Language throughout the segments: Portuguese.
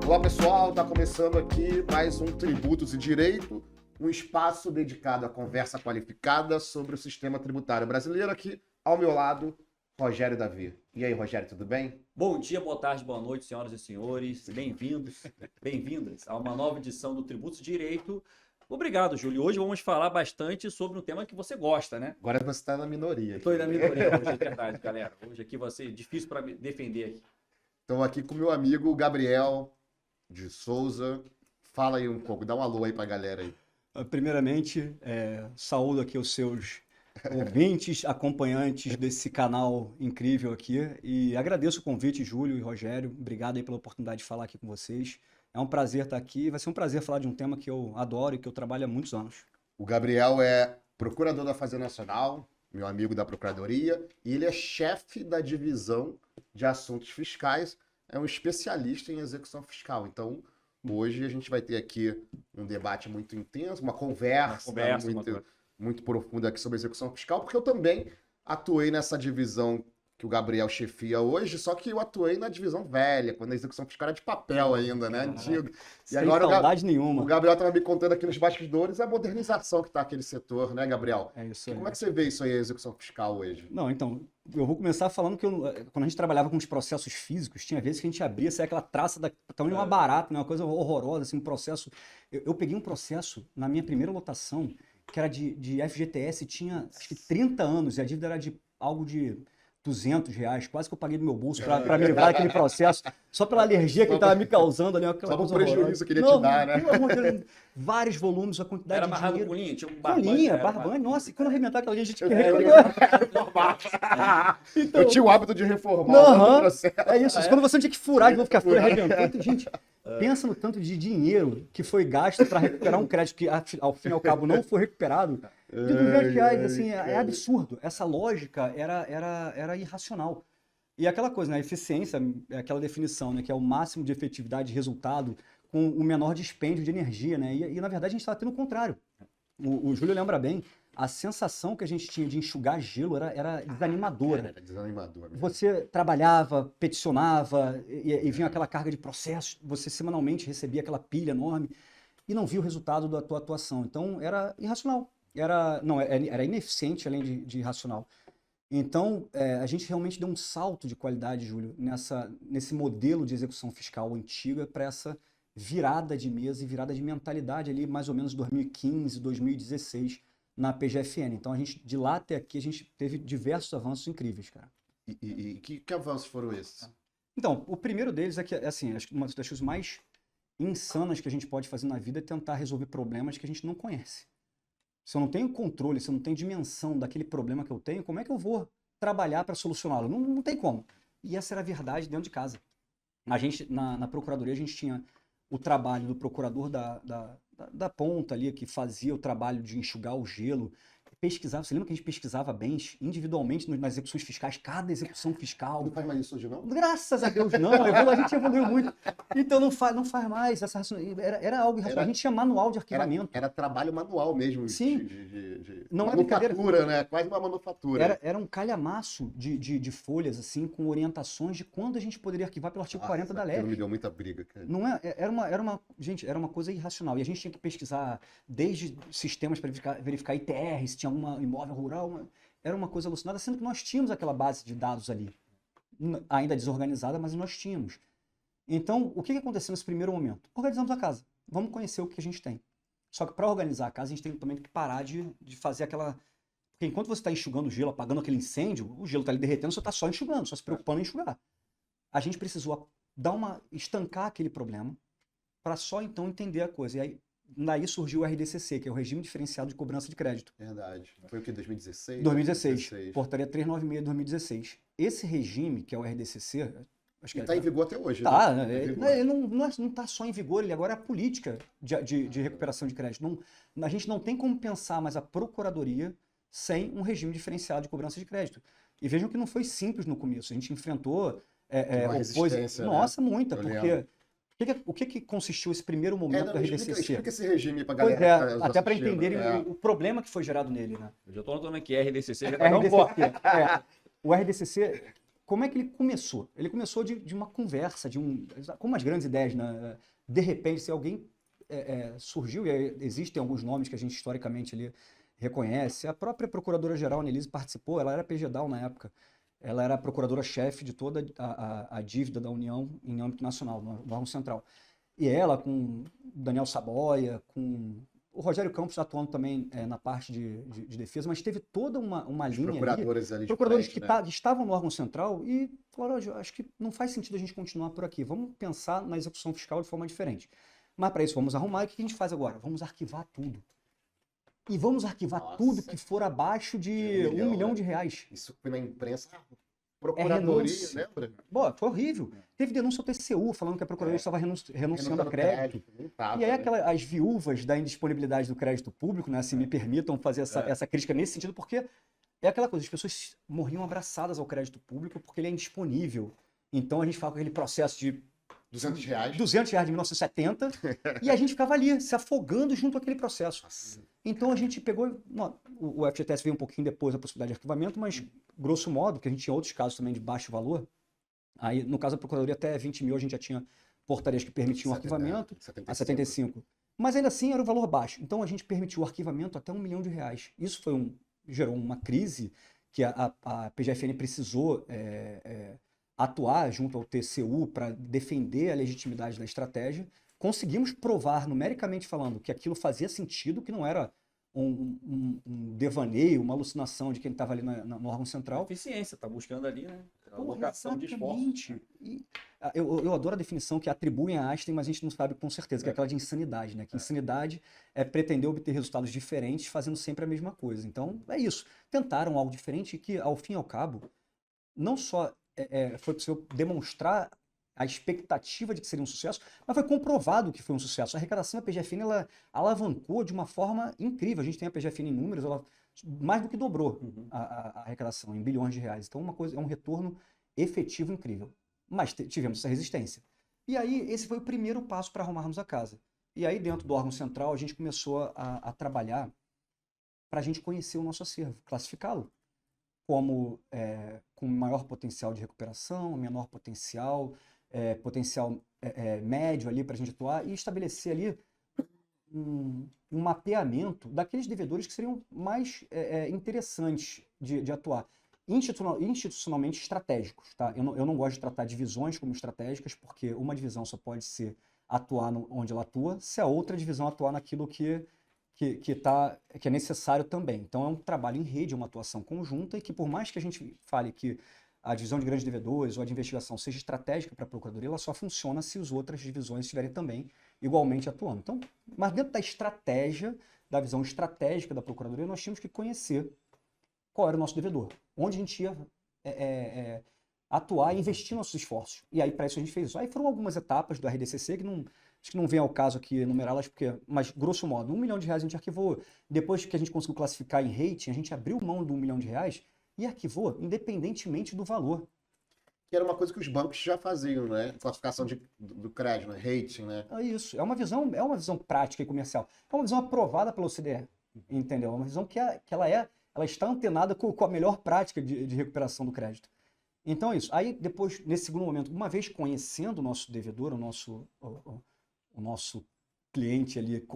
Olá pessoal, está começando aqui mais um Tributos e Direito, um espaço dedicado à conversa qualificada sobre o sistema tributário brasileiro. Aqui ao meu lado, Rogério Davi. E aí, Rogério, tudo bem? Bom dia, boa tarde, boa noite, senhoras e senhores. Bem-vindos, bem-vindas a uma nova edição do Tributos e Direito. Obrigado, Júlio. Hoje vamos falar bastante sobre um tema que você gosta, né? Agora você está na minoria. Estou na minoria hoje, é verdade, galera. Hoje aqui vai ser difícil para me defender aqui. Estou aqui com meu amigo Gabriel de Souza. Fala aí um pouco, dá um alô aí para a galera aí. Primeiramente, saúdo aqui os seus ouvintes, acompanhantes desse canal incrível aqui e agradeço o convite, Júlio e Rogério. Obrigado aí pela oportunidade de falar aqui com vocês. É um prazer estar aqui, vai ser um prazer falar de um tema que eu adoro e que eu trabalho há muitos anos. O Gabriel é procurador da Fazenda Nacional, meu amigo da Procuradoria, e ele é chefe da divisão de assuntos fiscais, é um especialista em execução fiscal. Então, hoje a gente vai ter aqui um debate muito intenso, uma conversa muito profunda aqui sobre execução fiscal, porque eu também atuei nessa divisão que o Gabriel chefia hoje, só que eu atuei na divisão velha, quando a execução fiscal era de papel ainda, né? Antigo. E Sem agora saudade nenhuma. O Gabriel estava me contando aqui nos bastidores a modernização que está aquele setor, né, Gabriel? É isso aí. Como é que você vê isso aí, a execução fiscal hoje? Não, então, eu vou começar falando que quando a gente trabalhava com os processos físicos, tinha vezes que a gente abria, saia aquela traça da tamanho de uma barata, né? Uma coisa horrorosa, assim, um processo. Eu peguei um processo na minha primeira lotação, que era de FGTS, tinha acho que 30 anos, e a dívida era de algo de R$200, quase que eu paguei do meu bolso para me livrar daquele processo, só pela alergia que ele estava me causando ali. Só pelo prejuízo que ele ia te dar, né? Pelo amor de Deus, vários volumes, a quantidade Era de amarrado dinheiro. com linha? Tinha um Barbante, nossa, e quando arrebentar aquela linha, a gente queria reformar. Então, eu tinha o hábito de reformar o processo. É isso, quando você tinha que furar de novo, ficar fura arrebentando. Gente, pensa no tanto de dinheiro que foi gasto para recuperar um crédito que, ao fim e ao cabo, não foi recuperado. De R$200, assim, é absurdo. Essa lógica era irracional. E aquela coisa, né? A eficiência, aquela definição, né? Que é o máximo de efetividade de resultado com o menor dispêndio de energia, né? E na verdade, a gente estava tendo o contrário. O Júlio lembra bem, a sensação que a gente tinha de enxugar gelo era desanimadora. Era desanimadora. Você trabalhava, peticionava, e vinha aquela carga de processos, você semanalmente recebia aquela pilha enorme e não via o resultado da tua atuação. Então, era irracional. Era ineficiente, além de irracional. Então, a gente realmente deu um salto de qualidade, Júlio, nesse modelo de execução fiscal antiga para essa virada de mesa e virada de mentalidade ali, mais ou menos 2015, 2016, na PGFN. Então, de lá até aqui, a gente teve diversos avanços incríveis, cara. E que avanços foram esses? Então, o primeiro deles é que, assim, acho que uma das coisas mais insanas que a gente pode fazer na vida é tentar resolver problemas que a gente não conhece. Se eu não tenho controle, se eu não tenho dimensão daquele problema que eu tenho, como é que eu vou trabalhar para solucioná-lo? Não tem como. E essa era a verdade dentro de casa. A gente, na Procuradoria, a gente tinha o trabalho do procurador da ponta ali, que fazia o trabalho de enxugar o gelo, pesquisava. Você lembra que a gente pesquisava bens individualmente nas execuções fiscais, cada execução fiscal? Não faz mais isso hoje, não? Graças a Deus, não. A gente evoluiu muito. Então não faz mais. Era algo irracional. A gente tinha manual de arquivamento. Era trabalho manual mesmo. Sim. Não é manufatura, né? Quase uma manufatura. Era um calhamaço de folhas, assim, com orientações de quando a gente poderia arquivar pelo artigo 40 da LEP. Me deu muita briga, cara. Não era uma coisa irracional. E a gente tinha que pesquisar desde sistemas para verificar ITR, se tinha alguma imóvel rural. Era uma coisa alucinada, sendo que nós tínhamos aquela base de dados ali. Ainda desorganizada, mas nós tínhamos. Então, o que aconteceu nesse primeiro momento? Organizamos a casa. Vamos conhecer o que a gente tem. Só que para organizar a casa, a gente tem também que parar de fazer aquela... Porque enquanto você está enxugando o gelo, apagando aquele incêndio, o gelo está ali derretendo, você está só enxugando, só se preocupando em enxugar. A gente precisou estancar aquele problema para só então entender a coisa. E aí, daí surgiu o RDCC, que é o Regime Diferenciado de Cobrança de Crédito. Verdade. Foi o que, 2016? 2016. Portaria 396 de 2016. Esse regime, que é o RDCC... Acho que está em vigor até hoje. Tá, né? Ele não está só em vigor, ele agora é a política de recuperação de crédito. A gente não tem como pensar mais a Procuradoria sem um regime diferenciado de cobrança de crédito. E vejam que não foi simples no começo. A gente enfrentou resistência, nossa, né? muita, porque o que consistiu esse primeiro momento do RDCC? Explica esse regime para a galera. Até para entenderem o problema que foi gerado nele, né? Eu já estou notando aqui, RDCC já RDCC, o RDCC, como é que ele começou? Ele começou de uma conversa, como as grandes ideias, né? De repente, se alguém surgiu, e aí existem alguns nomes que a gente historicamente ali reconhece, a própria Procuradora-Geral Annelise participou, ela era PGDAL na época, ela era a procuradora-chefe de toda a dívida da União em âmbito nacional, no órgão central. E ela, com Daniel Saboia, com o Rogério Campos atuando também na parte de defesa, mas teve toda uma Os linha procuradores ali de procuradores frente, que né? estavam no órgão central e falaram, acho que não faz sentido a gente continuar por aqui, vamos pensar na execução fiscal de forma diferente. Mas para isso vamos arrumar, e o que a gente faz agora? Vamos arquivar tudo. E vamos arquivar Nossa. tudo que for abaixo de De R$ 1 milhão. né? Isso foi na imprensa. É Procuradoria, renúncia. lembra? Bom, foi horrível. Teve denúncia ao TCU falando que a Procuradoria estava renunciando a crédito. Não tava, E aí né? as viúvas da indisponibilidade do crédito público, né, se me permitam fazer essa crítica nesse sentido, porque é aquela coisa, as pessoas morriam abraçadas ao crédito público porque ele é indisponível. Então a gente fala com aquele processo de R$200. R$ 200 de 1970 e a gente ficava ali, se afogando junto àquele processo. Nossa. Então a gente pegou, o FGTS veio um pouquinho depois da possibilidade de arquivamento, mas grosso modo, que a gente tinha outros casos também de baixo valor, aí no caso da Procuradoria até 20 mil a gente já tinha portarias que permitiam o arquivamento, a 75. Mas ainda assim era o valor baixo. Então a gente permitiu o arquivamento até R$ 1 milhão. Isso gerou uma crise que a PGFN precisou atuar junto ao TCU para defender a legitimidade da estratégia. Conseguimos provar, numericamente falando, que aquilo fazia sentido, que não era um devaneio, uma alucinação de quem estava ali no órgão central. Eficiência, tá buscando ali, né? A Porra, alocação de esforço. exatamente. Eu adoro a definição que atribuem a Einstein, mas a gente não sabe com certeza, que é aquela de insanidade, né? Que insanidade é pretender obter resultados diferentes fazendo sempre a mesma coisa. Então, é isso. Tentaram algo diferente que, ao fim e ao cabo, não só foi possível demonstrar a expectativa de que seria um sucesso, mas foi comprovado que foi um sucesso. A arrecadação da PGFN, ela alavancou de uma forma incrível. A gente tem a PGFN em números, ela mais do que dobrou a arrecadação em bilhões de reais. Então, é um retorno efetivo incrível. Mas tivemos essa resistência. E aí, esse foi o primeiro passo para arrumarmos a casa. E aí, dentro do órgão central, a gente começou a trabalhar para a gente conhecer o nosso acervo, classificá-lo como com maior potencial de recuperação, menor potencial, potencial médio ali para a gente atuar e estabelecer ali um mapeamento daqueles devedores que seriam mais interessantes de atuar. Institucionalmente estratégicos, tá? Eu não gosto de tratar divisões como estratégicas, porque uma divisão só pode atuar onde ela atua, se a outra divisão atuar naquilo que é necessário também. Então é um trabalho em rede, uma atuação conjunta e que por mais que a gente fale que a divisão de grandes devedores ou a de investigação seja estratégica para a Procuradoria, ela só funciona se as outras divisões estiverem também igualmente atuando. Então, mas dentro da estratégia, da visão estratégica da Procuradoria, nós tínhamos que conhecer qual era o nosso devedor, onde a gente ia atuar e investir nossos esforços. E aí, para isso, a gente fez isso. Aí foram algumas etapas do RDCC que acho que não vem ao caso aqui enumerá-las, mas grosso modo, R$1 milhão a gente arquivou. Depois que a gente conseguiu classificar em rating, a gente abriu mão do R$1 milhão e arquivou independentemente do valor. Que era uma coisa que os bancos já faziam, né? Classificação do crédito, né? Rating, né? É isso. É uma visão prática e comercial. É uma visão aprovada pela OCDE, entendeu? É uma visão que ela está antenada com a melhor prática de recuperação do crédito. Então é isso. Aí depois, nesse segundo momento, uma vez conhecendo o nosso devedor, o nosso cliente ali,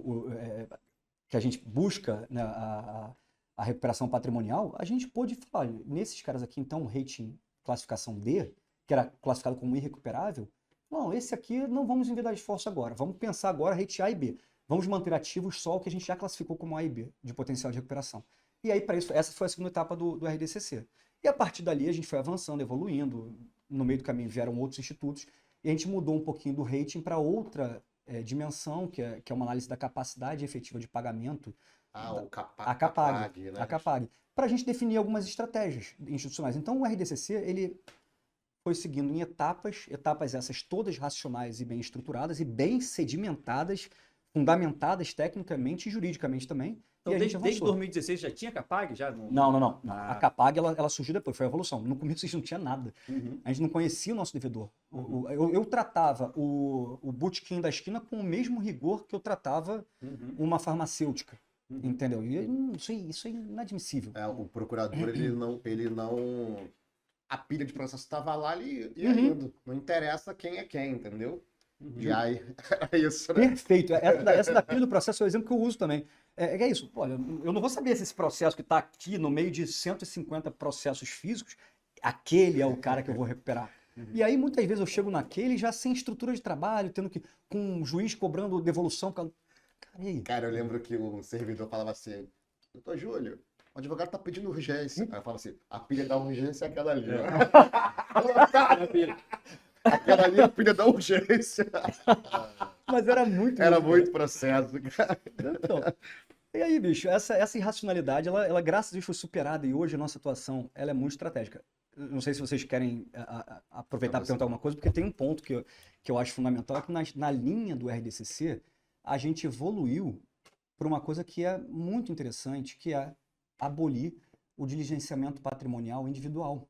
que a gente busca, né, a recuperação patrimonial, a gente pôde falar, olha, nesses caras aqui, então, rating classificação D, que era classificado como irrecuperável, não, esse aqui não vamos envidar esforço agora, vamos pensar agora rate A e B. Vamos manter ativos só o que a gente já classificou como A e B, de potencial de recuperação. E aí, para isso, essa foi a segunda etapa do RDCC. E a partir dali, a gente foi avançando, evoluindo, no meio do caminho vieram outros institutos, e a gente mudou um pouquinho do rating para outra dimensão, que é uma análise da capacidade efetiva de pagamento. O a CAPAG, né? A CAPAG, para a gente definir algumas estratégias institucionais. Então, o RDCC, ele foi seguindo em etapas essas todas racionais e bem estruturadas e bem sedimentadas, fundamentadas tecnicamente e juridicamente também. Então, e a gente desde avançou. 2016 já tinha CAPAG? Já Não. A CAPAG, ela surgiu depois, foi a evolução. No começo a gente não tinha nada. Uhum. A gente não conhecia o nosso devedor. Eu tratava o botequim da esquina com o mesmo rigor que eu tratava uma farmacêutica. Entendeu? E isso é inadmissível. O procurador, ele não a pilha de processo estava lá e ia Uhum. indo. Não interessa quem é quem, entendeu? E aí, é isso, né? Perfeito. Essa da pilha do processo é o exemplo que eu uso também. É isso. Olha, eu não vou saber se esse processo que está aqui no meio de 150 processos físicos, aquele é o cara que eu vou recuperar. E aí, muitas vezes, eu chego naquele já sem estrutura de trabalho, tendo que, com um juiz cobrando devolução. Cara, e aí? Cara, eu lembro que o servidor falava assim, doutor Júlio, o advogado tá pedindo urgência. Aí eu falo assim, a pilha da urgência é aquela ali, ó. Cara, aquela ali é a pilha da urgência. Mas era muito Era isso, muito processo, cara. Então, e aí, bicho, essa irracionalidade, ela, graças a Deus, foi superada e hoje a nossa atuação, ela é muito estratégica. Eu não sei se vocês querem aproveitar para perguntar alguma coisa, porque tem um ponto que eu acho fundamental, é que na linha do RDCC, a gente evoluiu para uma coisa que é muito interessante, que é abolir o diligenciamento patrimonial individual.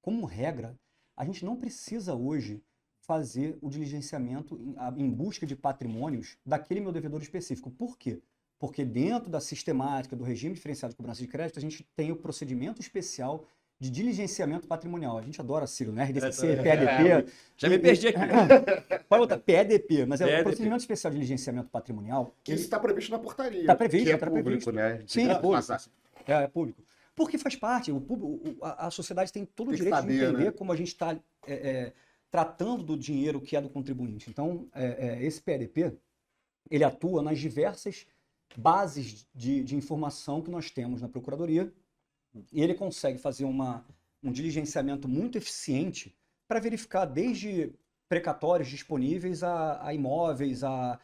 Como regra, a gente não precisa hoje fazer o diligenciamento em busca de patrimônios daquele meu devedor específico. Por quê? Porque dentro da sistemática do regime diferenciado de cobrança de crédito, a gente tem o procedimento especial de diligenciamento patrimonial. A gente adora, Ciro, né? RDCC, PADP. Já me perdi aqui. Qual é outra? PADP, mas é o PADP. procedimento especial de diligenciamento patrimonial. Que isso está previsto na portaria. Tá previsto, que é tá público, previsto. né? Sim, é público. Passar. É público. Porque faz parte, a sociedade tem todo o Tem que direito de saber, entender né? como a gente está tratando do dinheiro que é do contribuinte. Então, esse PDP, ele atua nas diversas bases de informação que nós temos na Procuradoria e ele consegue fazer um diligenciamento muito eficiente para verificar desde precatórios disponíveis a imóveis, a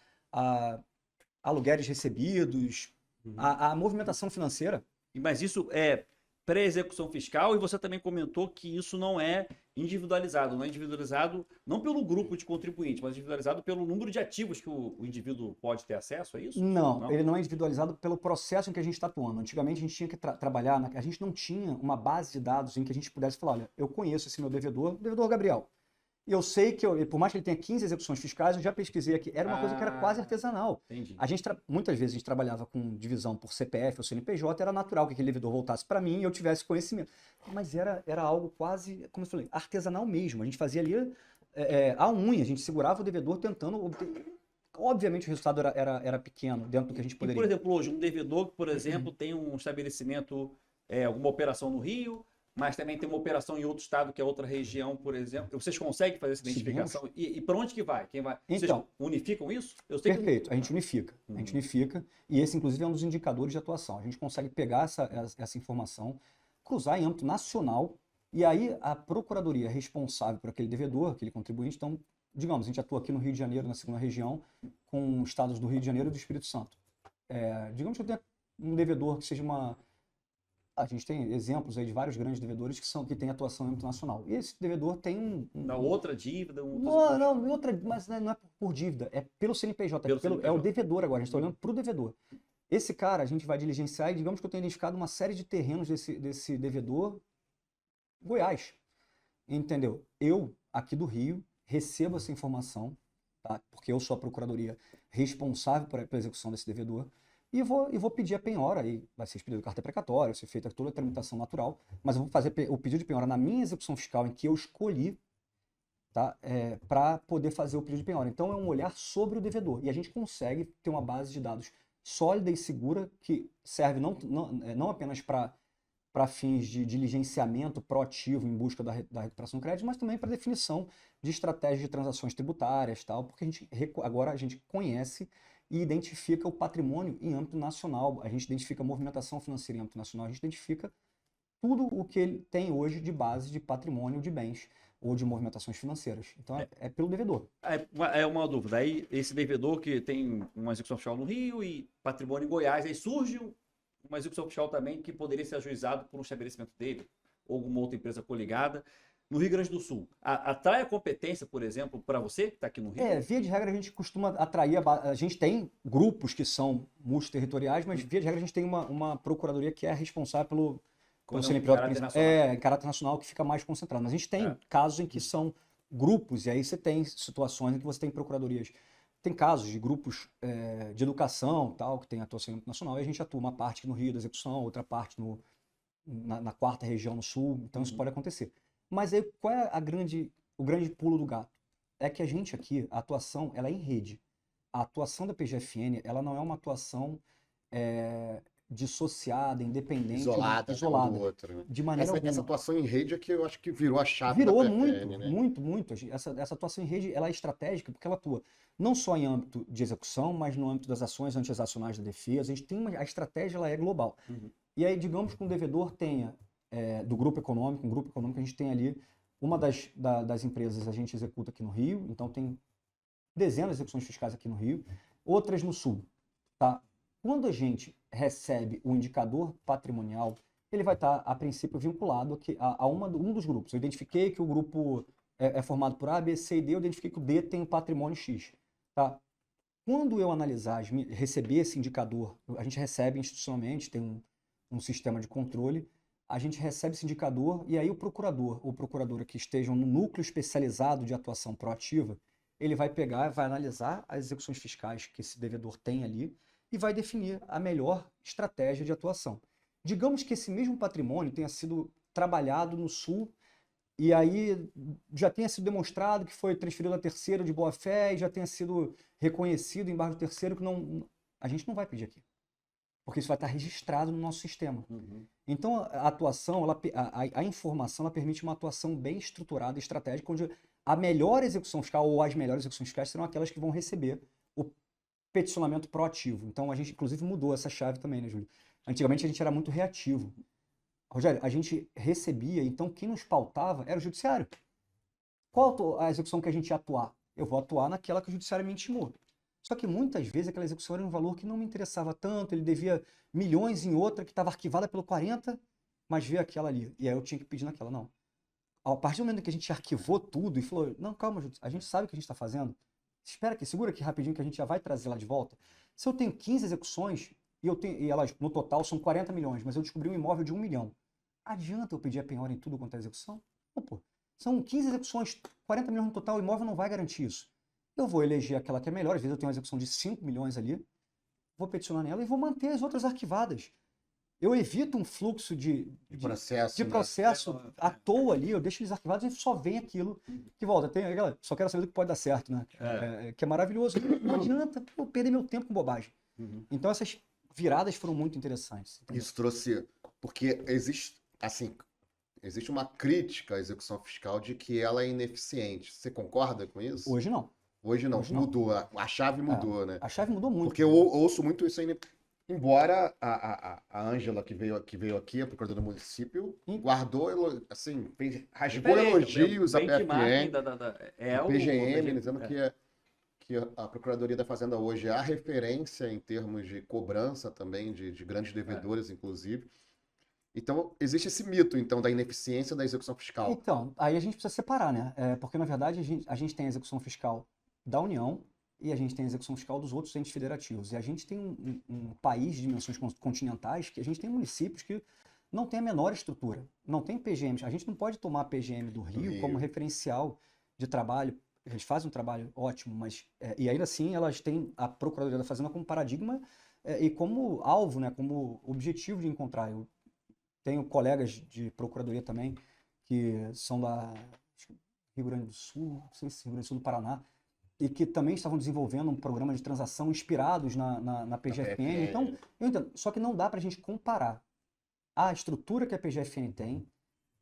aluguéis recebidos, a movimentação financeira. Mas isso é pré-execução fiscal e você também comentou que isso não é individualizado. Não é individualizado não pelo grupo de contribuintes, mas individualizado pelo número de ativos que o indivíduo pode ter acesso, é isso? Não, ele não é individualizado pelo processo em que a gente está atuando. Antigamente a gente tinha que trabalhar, a gente não tinha uma base de dados em que a gente pudesse falar, olha, eu conheço esse meu devedor, o devedor Gabriel. E eu sei que, por mais que ele tenha 15 execuções fiscais, eu já pesquisei aqui, era uma coisa que era quase artesanal. Entendi. Muitas vezes a gente trabalhava com divisão por CPF ou CNPJ, era natural que aquele devedor voltasse para mim e eu tivesse conhecimento. Mas era algo quase, como eu falei, artesanal mesmo. A gente fazia ali a unha, a gente segurava o devedor tentando obter. Obviamente o resultado era pequeno dentro do que a gente E, poderia. por exemplo, hoje, um devedor que, por exemplo, tem um estabelecimento, alguma operação no Rio, mas também tem uma operação em outro estado, que é outra região, por exemplo. Vocês conseguem fazer essa identificação? E para onde que vai? Quem vai? Então, vocês unificam isso? Eu sei perfeito, a gente unifica. A gente unifica, e esse, inclusive, é um dos indicadores de atuação. A gente consegue pegar essa informação, cruzar em âmbito nacional, e aí a procuradoria responsável por aquele devedor, aquele contribuinte, então, digamos, a gente atua aqui no Rio de Janeiro, na segunda região, com estados do Rio de Janeiro e do Espírito Santo. Digamos que eu tenha um devedor que seja uma... A gente tem exemplos aí de vários grandes devedores que têm atuação em âmbito nacional. E esse devedor tem Na outra dívida? Não, mas não é por dívida, é pelo CNPJ, é o devedor agora, a gente está olhando para o devedor. Esse cara a gente vai diligenciar e digamos que eu tenho identificado uma série de terrenos desse devedor Goiás, entendeu? Eu, aqui do Rio, recebo essa informação, tá? Porque eu sou a procuradoria responsável pela execução desse devedor, e vou pedir a penhora, aí vai ser expedido carta precatória, vai ser feita toda a tramitação natural, mas eu vou fazer o pedido de penhora na minha execução fiscal em que eu escolhi, tá? Para poder fazer o pedido de penhora. Então é um olhar sobre o devedor, e a gente consegue ter uma base de dados sólida e segura que serve não apenas para fins de diligenciamento proativo em busca da recuperação do crédito, mas também para definição de estratégias de transações tributárias, tal, porque agora a gente conhece e identifica o patrimônio em âmbito nacional, a gente identifica a movimentação financeira em âmbito nacional, a gente identifica tudo o que ele tem hoje de base de patrimônio de bens ou de movimentações financeiras. Então é pelo devedor. É uma dúvida. Aí esse devedor que tem uma execução fiscal no Rio e patrimônio em Goiás, aí surge uma execução fiscal também que poderia ser ajuizado por um estabelecimento dele ou alguma outra empresa coligada. No Rio Grande do Sul, atrai a competência, por exemplo, para você que está aqui no Rio? Via de regra a gente costuma atrair, a gente tem grupos que são multiterritoriais, mas via de regra a gente tem uma procuradoria que é responsável pelo CNPJ principal. Em caráter nacional, que fica mais concentrado. Mas a gente tem casos em que são grupos, e aí você tem situações em que você tem procuradorias. Tem casos de grupos de educação, tal, que tem atuação em âmbito nacional, e a gente atua uma parte no Rio da execução, outra parte na quarta região no Sul, então isso pode acontecer. Mas aí qual é o grande pulo do gato? É que a gente aqui, a atuação, ela é em rede. A atuação da PGFN, ela não é uma atuação dissociada, independente, Isolada, né, um do outro, né? de maneira Essa alguma. atuação em rede é que eu acho que virou a chave da Virou PFN, né? muito. Essa atuação em rede, ela é estratégica porque ela atua não só em âmbito de execução, mas no âmbito das ações anti-exacionais da defesa. A gente tem a estratégia, ela é global. Uhum. E aí, digamos que um devedor tenha, do grupo econômico, a gente tem ali, uma das empresas a gente executa aqui no Rio, então tem dezenas de execuções fiscais aqui no Rio, outras no Sul, tá? Quando a gente recebe o indicador patrimonial, ele vai estar, a princípio, vinculado a um dos grupos. Eu identifiquei que o grupo é formado por A, B, C e D, eu identifiquei que o D tem um patrimônio X, tá? Quando eu analisar, receber esse indicador, a gente recebe institucionalmente, tem um sistema de controle, a gente recebe esse indicador e aí o procurador ou procuradora que estejam no núcleo especializado de atuação proativa, ele vai pegar, vai analisar as execuções fiscais que esse devedor tem ali e vai definir a melhor estratégia de atuação. Digamos que esse mesmo patrimônio tenha sido trabalhado no Sul e aí já tenha sido demonstrado que foi transferido a terceiro de boa-fé e já tenha sido reconhecido embaixo do terceiro, que a gente não vai pedir aqui. Porque isso vai estar registrado no nosso sistema. Uhum. Então, a atuação, a informação, ela permite uma atuação bem estruturada e estratégica, onde a melhor execução fiscal ou as melhores execuções fiscais serão aquelas que vão receber o peticionamento proativo. Então, a gente, inclusive, mudou essa chave também, né, Júlio? Antigamente, a gente era muito reativo. Rogério, a gente recebia, então quem nos pautava era o judiciário. Qual a execução que a gente ia atuar? Eu vou atuar naquela que o judiciário me intimou. Só que muitas vezes aquela execução era um valor que não me interessava tanto, ele devia milhões em outra que estava arquivada pelo 40, mas veio aquela ali. E aí eu tinha que pedir naquela, não. A partir do momento que a gente arquivou tudo e falou, não, calma, a gente sabe o que a gente está fazendo. Espera aqui, segura aqui rapidinho que a gente já vai trazer lá de volta. Se eu tenho 15 execuções e elas no total são 40 milhões, mas eu descobri um imóvel de 1 milhão. Adianta eu pedir a penhora em tudo quanto é execução? Não, pô. São 15 execuções, 40 milhões no total, o imóvel não vai garantir isso. Eu vou eleger aquela que é melhor, às vezes eu tenho uma execução de 5 milhões ali, vou peticionar nela e vou manter as outras arquivadas. Eu evito um fluxo de processo né? à toa ali, eu deixo eles arquivados e só vem aquilo que volta. Só quero saber do que pode dar certo, né? Que é maravilhoso. Não adianta eu perder meu tempo com bobagem. Uhum. Então essas viradas foram muito interessantes. Isso trouxe... Porque existe uma crítica à execução fiscal de que ela é ineficiente. Você concorda com isso? Hoje não. Hoje não. Hoje não. Mudou. A chave mudou, né? A chave mudou muito. Porque eu ouço muito isso ainda. Embora a Ângela, que veio aqui, a procuradora do município, guardou, assim, rasgou elogios à PFN, É o PGM, dizendo que a Procuradoria da Fazenda hoje é a referência em termos de cobrança também, de grandes devedores, inclusive. Então, existe esse mito, então, da ineficiência da execução fiscal. Então, aí a gente precisa separar, né? Porque, na verdade, a gente tem a execução fiscal da União e a gente tem a execução fiscal dos outros entes federativos. E a gente tem um país de dimensões continentais que a gente tem municípios que não tem a menor estrutura, não tem PGM. A gente não pode tomar a PGM do Rio como referencial de trabalho. Eles fazem um trabalho ótimo, mas... e ainda assim, elas têm a Procuradoria da Fazenda como paradigma e como alvo, né? Como objetivo de encontrar. Eu tenho colegas de procuradoria também que são da Rio Grande do Sul, não sei se Rio Grande do Sul do Paraná, e que também estavam desenvolvendo um programa de transação inspirados na PGFN. Então, eu entendo. Só que não dá para a gente comparar a estrutura que a PGFN tem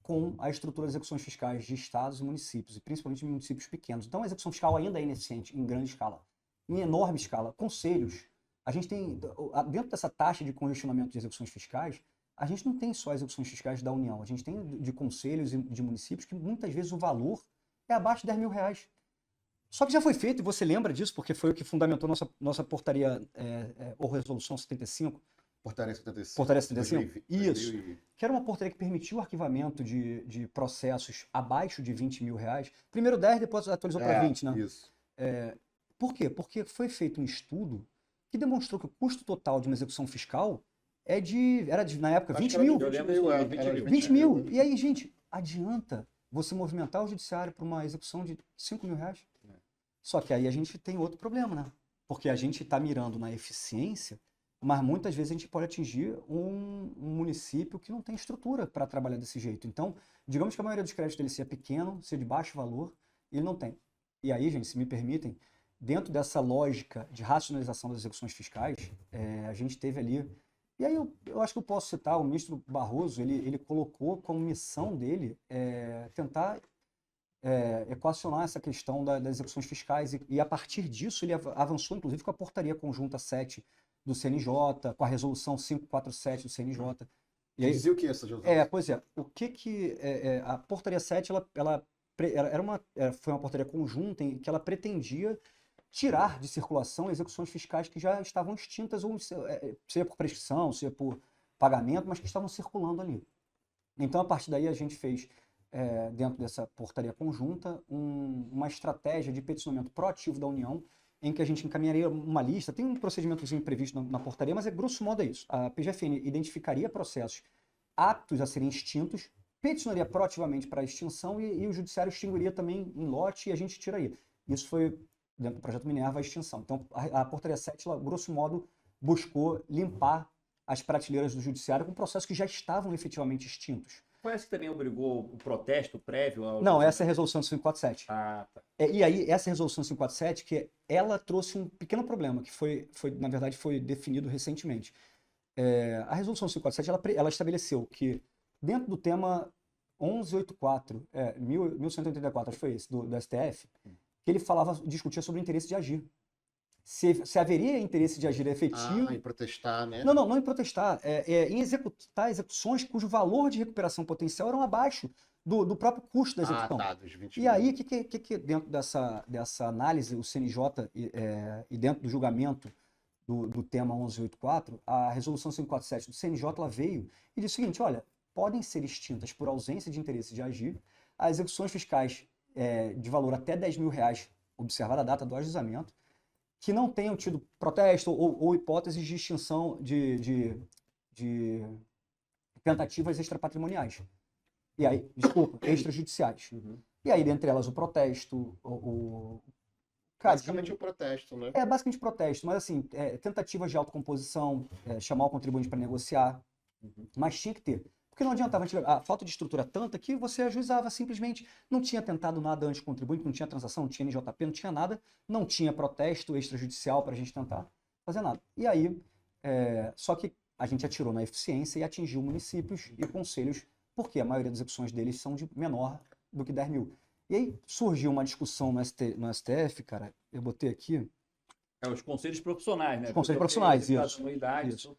com a estrutura das execuções fiscais de estados e municípios, e principalmente de municípios pequenos. Então, a execução fiscal ainda é ineficiente em grande escala, em enorme escala. Conselhos, a gente tem, dentro dessa taxa de congestionamento de execuções fiscais, a gente não tem só execuções fiscais da União, a gente tem de conselhos e de municípios que muitas vezes o valor é abaixo de 10 mil reais. Só que já foi feito, e você lembra disso, porque foi o que fundamentou nossa portaria ou resolução 75. Portaria 75. Portaria 75? 2020. Isso. Que era uma portaria que permitiu o arquivamento de processos abaixo de 20 mil reais. Primeiro 10, depois atualizou para 20, né? Isso. Por quê? Porque foi feito um estudo que demonstrou que o custo total de uma execução fiscal era na época, 20 mil. 20 mil. E aí, gente, adianta você movimentar o judiciário para uma execução de 5 mil reais? Só que aí a gente tem outro problema, né? Porque a gente está mirando na eficiência mas muitas vezes a gente pode atingir um município que não tem estrutura para trabalhar desse jeito. Então, digamos que a maioria dos créditos dele seja pequeno, seja de baixo valor, e ele não tem. E aí, gente, se me permitem, dentro dessa lógica de racionalização das execuções fiscais, a gente teve ali. E aí eu acho que eu posso citar, o ministro Barroso, ele colocou como missão dele tentar equacionar essa questão das execuções fiscais e a partir disso ele avançou, inclusive, com a portaria conjunta 7 do CNJ, com a resolução 547 do CNJ. E aí, Dizia o que essa resolução? pois é, o que a portaria 7, foi uma portaria conjunta em que ela pretendia tirar de circulação execuções fiscais que já estavam extintas, ou seja por prescrição, seja por pagamento, mas que estavam circulando ali. Então, a partir daí, a gente fez, dentro dessa portaria conjunta, uma estratégia de peticionamento proativo da União, em que a gente encaminharia uma lista, tem um procedimentozinho previsto na portaria, mas grosso modo é isso. A PGFN identificaria processos aptos a serem extintos, peticionaria proativamente para a extinção e o judiciário extinguiria também em lote e a gente tiraria. Isso foi dentro do projeto Minerva a extinção. Então, a portaria 7, ela, grosso modo, buscou limpar as prateleiras do judiciário com processos que já estavam efetivamente extintos. Foi essa que também obrigou o protesto prévio ao... Não, essa é a resolução do 547. Ah, tá. E aí, essa resolução 547, que ela trouxe um pequeno problema, que na verdade, foi definido recentemente. A resolução 547, ela estabeleceu que, dentro do tema 1184, 1184, acho que foi esse, do STF, que ele discutia sobre o interesse de agir. Se haveria interesse de agir efetivo... em protestar, né? Não em protestar. Em executar execuções cujo valor de recuperação potencial eram abaixo do próprio custo da execução. Dos 20 E aí, que dentro dessa análise, o CNJ, e dentro do julgamento do tema 1184, a resolução 547 do CNJ, ela veio e disse o seguinte: olha, podem ser extintas por ausência de interesse de agir as execuções fiscais de valor até R$10 mil, observada a data do ajuizamento, que não tenham tido protesto ou hipóteses de extinção de tentativas extrapatrimoniais. E aí, extrajudiciais. Uhum. E aí, dentre elas, o protesto, basicamente o protesto, né? Basicamente protesto, mas assim, tentativas de autocomposição, chamar o contribuinte para negociar, mas tinha que ter. Porque não adiantava, a falta de estrutura tanta que você ajuizava simplesmente, não tinha tentado nada antes do contribuinte, não tinha transação, não tinha NJP, não tinha nada, não tinha protesto extrajudicial para a gente tentar fazer nada. E aí, só que a gente atirou na eficiência e atingiu municípios e conselhos, porque a maioria das execuções deles são de menor do que 10 mil. E aí surgiu uma discussão no STF, cara, eu botei aqui... Os conselhos profissionais, né? Os conselhos profissionais, isso. Isso.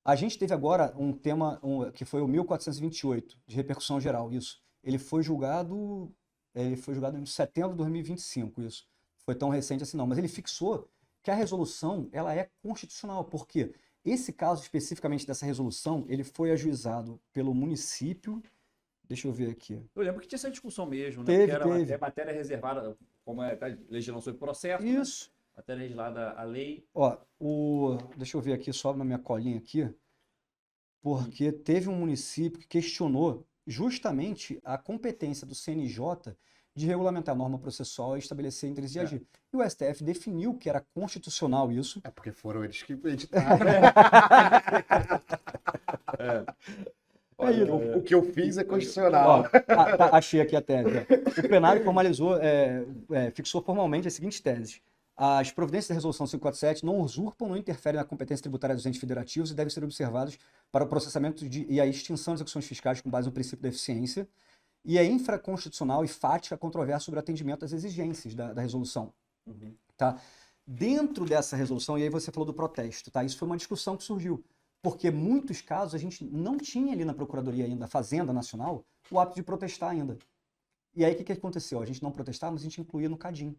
A gente teve agora um tema que foi o 1428, de repercussão geral, isso. Ele foi julgado em setembro de 2025, isso. Foi tão recente assim não, mas ele fixou que a resolução, ela é constitucional, porque esse caso especificamente dessa resolução, ele foi ajuizado pelo município, deixa eu ver aqui. Eu lembro que tinha essa discussão mesmo, né? Teve. Até matéria reservada, como é a legislação sobre processo, Isso. Né? Matéria legislada a lei. Ó, deixa eu ver aqui, só na minha colinha aqui, porque teve um município que questionou justamente a competência do CNJ de regulamentar a norma processual e estabelecer interesse de agir. E o STF definiu que era constitucional isso. É porque foram eles que editaram. O que eu fiz é constitucional. Ó, achei aqui a tese. O plenário formalizou, fixou formalmente as seguintes teses. As providências da Resolução 547 não usurpam, não interferem na competência tributária dos entes federativos e devem ser observados para o processamento e a extinção de execuções fiscais com base no princípio da eficiência. E é infraconstitucional e fática a controvérsia sobre o atendimento às exigências da resolução. Uhum. Tá? Dentro dessa resolução, e aí você falou do protesto, tá? Isso foi uma discussão que surgiu. Porque muitos casos a gente não tinha ali na Procuradoria ainda, Fazenda Nacional, o hábito de protestar ainda. E aí o que aconteceu? A gente não protestava, mas a gente incluía no CADIM.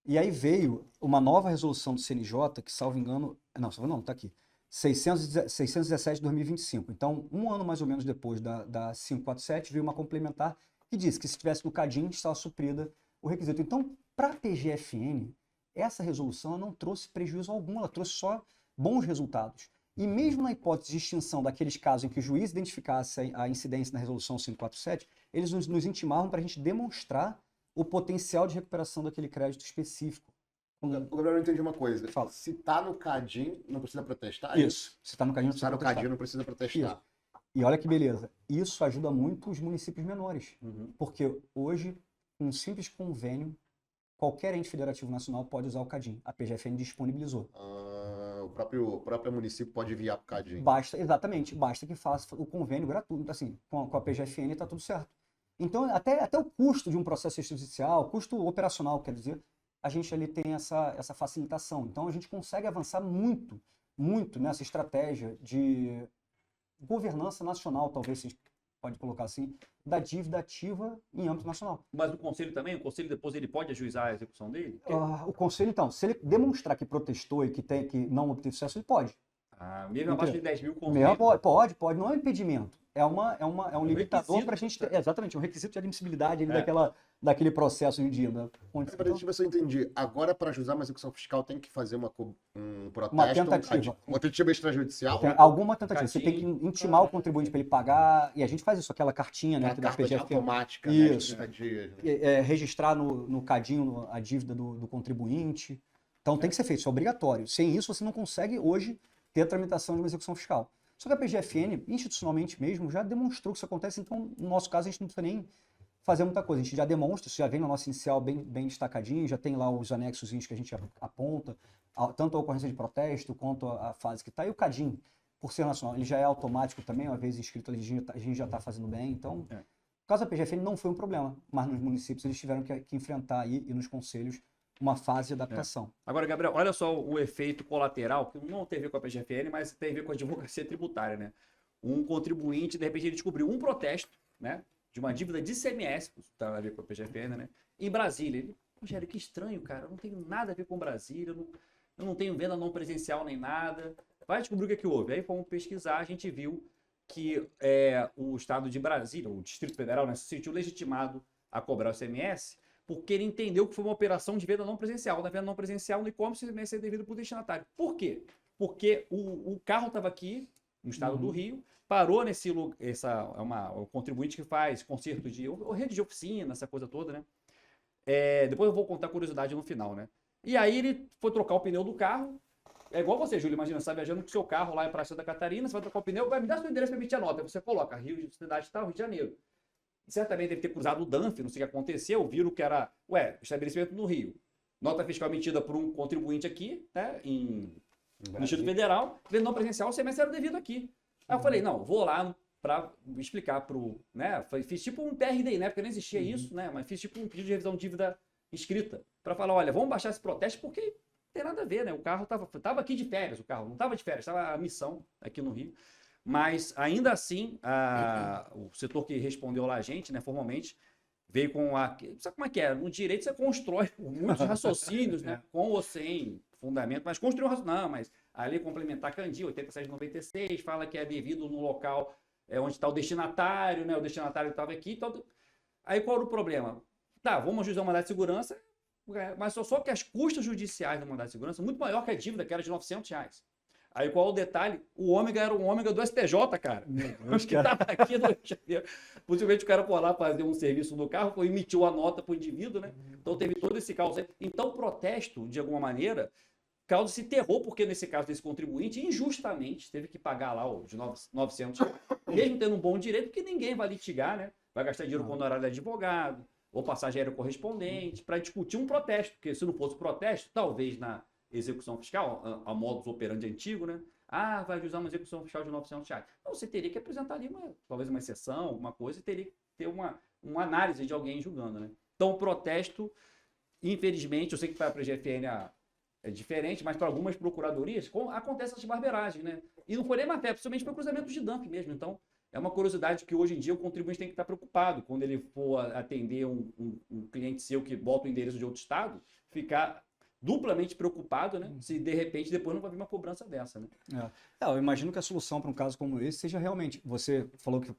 E aí veio uma nova resolução do CNJ, que, salvo engano... Não, tá aqui. 617 de 2025. Então, um ano mais ou menos depois da 547, veio uma complementar que diz que se tivesse no CADIM, estava suprida o requisito. Então, para a PGFN, essa resolução não trouxe prejuízo algum, ela trouxe só bons resultados. E mesmo na hipótese de extinção daqueles casos em que o juiz identificasse a incidência na resolução 547, eles nos intimavam para a gente demonstrar o potencial de recuperação daquele crédito específico. com- Agora eu não entendi uma coisa. Fala. Se tá no CADIM, não precisa protestar? Isso. Se está no cadinho, Se tá no CADIM, não precisa protestar. E olha que beleza. Isso ajuda muito os municípios menores. Uhum. Porque hoje, com um simples convênio, qualquer ente federativo nacional pode usar o CADIM. A PGFN disponibilizou. O próprio município pode enviar pro CADIM. Exatamente, basta que faça o convênio gratuito, assim, com a PGFN está tudo certo. Então, até o custo de um processo extrajudicial, custo operacional, quer dizer, a gente ali tem essa facilitação. Então, a gente consegue avançar muito, muito nessa estratégia de governança nacional, talvez se pode colocar assim, da dívida ativa em âmbito nacional. Mas o conselho também, o conselho depois ele pode ajuizar a execução dele? O conselho, então, se ele demonstrar que protestou e que não obteve sucesso, ele pode. Mesmo abaixo de 10 mil Mesmo, conselhos. pode, não é um impedimento. É um limitador para a gente ter. Exatamente, um requisito de admissibilidade ali daquele processo de dia. Né? Peraí, deixa eu ver se eu entendi. Agora, para ajudar uma execução fiscal, tem que fazer um protesto, Uma tentativa. uma tentativa extrajudicial? Tem alguma tentativa. Você tem que Cadinho. intimar o contribuinte para ele pagar, e a gente faz isso, aquela cartinha, né, Uma que da carta PGF. automática, Isso. né, de 30 dias. Registrar no cadinho a dívida do contribuinte. Então tem que ser feito, isso é obrigatório. Sem isso, você não consegue hoje ter a tramitação de uma execução fiscal. Só que a PGFN, institucionalmente mesmo, já demonstrou que isso acontece, então, no nosso caso, a gente não precisa nem fazer muita coisa. A gente já demonstra, isso já vem na nossa inicial bem destacadinho, já tem lá os anexos que a gente aponta, tanto a ocorrência de protesto quanto a fase que está. E o CADIM, por ser nacional, ele já é automático também, uma vez inscrito, a gente já está fazendo bem. Então, no caso da PGFN, não foi um problema, mas nos municípios eles tiveram que enfrentar aí, e nos conselhos, uma fase de adaptação. Agora, Gabriel, olha só o efeito colateral, que não tem a ver com a PGFN, mas tem a ver com a advocacia tributária, né? Um contribuinte, de repente, ele descobriu um protesto, né? De uma dívida de ICMS, que tá a ver com a PGFN, né? Em Brasília. Ele, Rogério, que estranho, cara. Eu não tenho nada a ver com Brasília, eu não tenho venda não presencial nem nada. Vai descobrir o que houve. Aí fomos pesquisar, a gente viu que o estado de Brasília, o Distrito Federal, né, se sentiu legitimado a cobrar o ICMS, porque ele entendeu que foi uma operação de venda não presencial. Na venda não presencial, no e-commerce, o ICMS é devido para o destinatário. Por quê? Porque o carro estava aqui, no estado do Rio, parou nesse lugar, o contribuinte que faz conserto de rede de oficina, essa coisa toda, né? Depois eu vou contar a curiosidade no final, né? E aí ele foi trocar o pneu do carro. É igual você, Júlio, imagina, você está viajando com o seu carro lá em Praça da Catarina, você vai trocar o pneu, vai me dar seu endereço para emitir a nota. Aí você coloca Rio, cidade tal, Rio de Janeiro. Certamente deve ter cruzado o DANF, não sei o que aconteceu, viram que era, estabelecimento no Rio. Nota fiscal emitida por um contribuinte aqui, né, no Distrito Federal, venda não presencial, o ICMS era devido aqui. Aí eu falei, não, vou lá para explicar né, fiz tipo um PRDI, né, porque não existia isso, né, mas fiz tipo um pedido de revisão de dívida escrita, para falar, olha, vamos baixar esse protesto porque não tem nada a ver, né, o carro tava aqui de férias, o carro não estava de férias, estava a missão aqui no Rio. Mas, ainda assim, o setor que respondeu lá a gente, né, formalmente, veio com sabe como é que é? No direito você constrói muitos raciocínios, né, com ou sem fundamento, mas construiu um raciocínio. Não, mas a lei complementar Candia, 8796, fala que é devido no local onde está o destinatário, né, o destinatário estava aqui. Então, aí qual era o problema? Tá, vamos ajuizar o mandado de segurança, mas só que as custas judiciais do mandado de segurança são muito maior que a dívida, que era de R$900. Aí qual o detalhe? O ômega era um ômega do STJ, cara. Os que estavam aqui no Rio de Janeiro. Possivelmente o cara foi lá fazer um serviço no carro, emitiu a nota para o indivíduo, né? Então teve todo esse caos aí. Então o protesto, de alguma maneira, causa-se terror, porque nesse caso desse contribuinte, injustamente, teve que pagar lá de 900, mesmo tendo um bom direito, porque ninguém vai litigar, né? Vai gastar dinheiro com honorário de advogado, ou passagem aérea correspondente, para discutir um protesto. Porque se não fosse protesto, talvez na execução fiscal, a modus operandi antigo, né? Vai usar uma execução fiscal de R$900. Então, você teria que apresentar ali, talvez uma exceção, alguma coisa, e teria que ter uma análise de alguém julgando, né? Então, o protesto, infelizmente, eu sei que para a PGFN é diferente, mas para algumas procuradorias acontecem essas barberagens, né? E não foi nem má fé, principalmente para cruzamento de dump mesmo. Então, é uma curiosidade que hoje em dia o contribuinte tem que estar preocupado quando ele for atender um cliente seu que bota o endereço de outro estado, ficar duplamente preocupado, né? Se de repente depois não vai vir uma cobrança dessa, né? Eu imagino que a solução para um caso como esse seja realmente, você falou que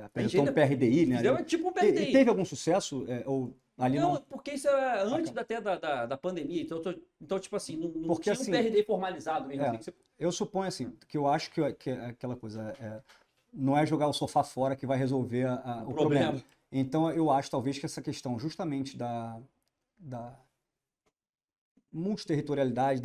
apresentou um PRDI, né? É tipo um PRDI. E teve algum sucesso? Ou ali não, porque isso é antes até da pandemia, então tipo assim, não porque, tinha um PRDI formalizado mesmo. Eu suponho assim, que eu acho que aquela coisa não é jogar o sofá fora que vai resolver o problema. Então eu acho talvez que essa questão justamente multiterritorialidade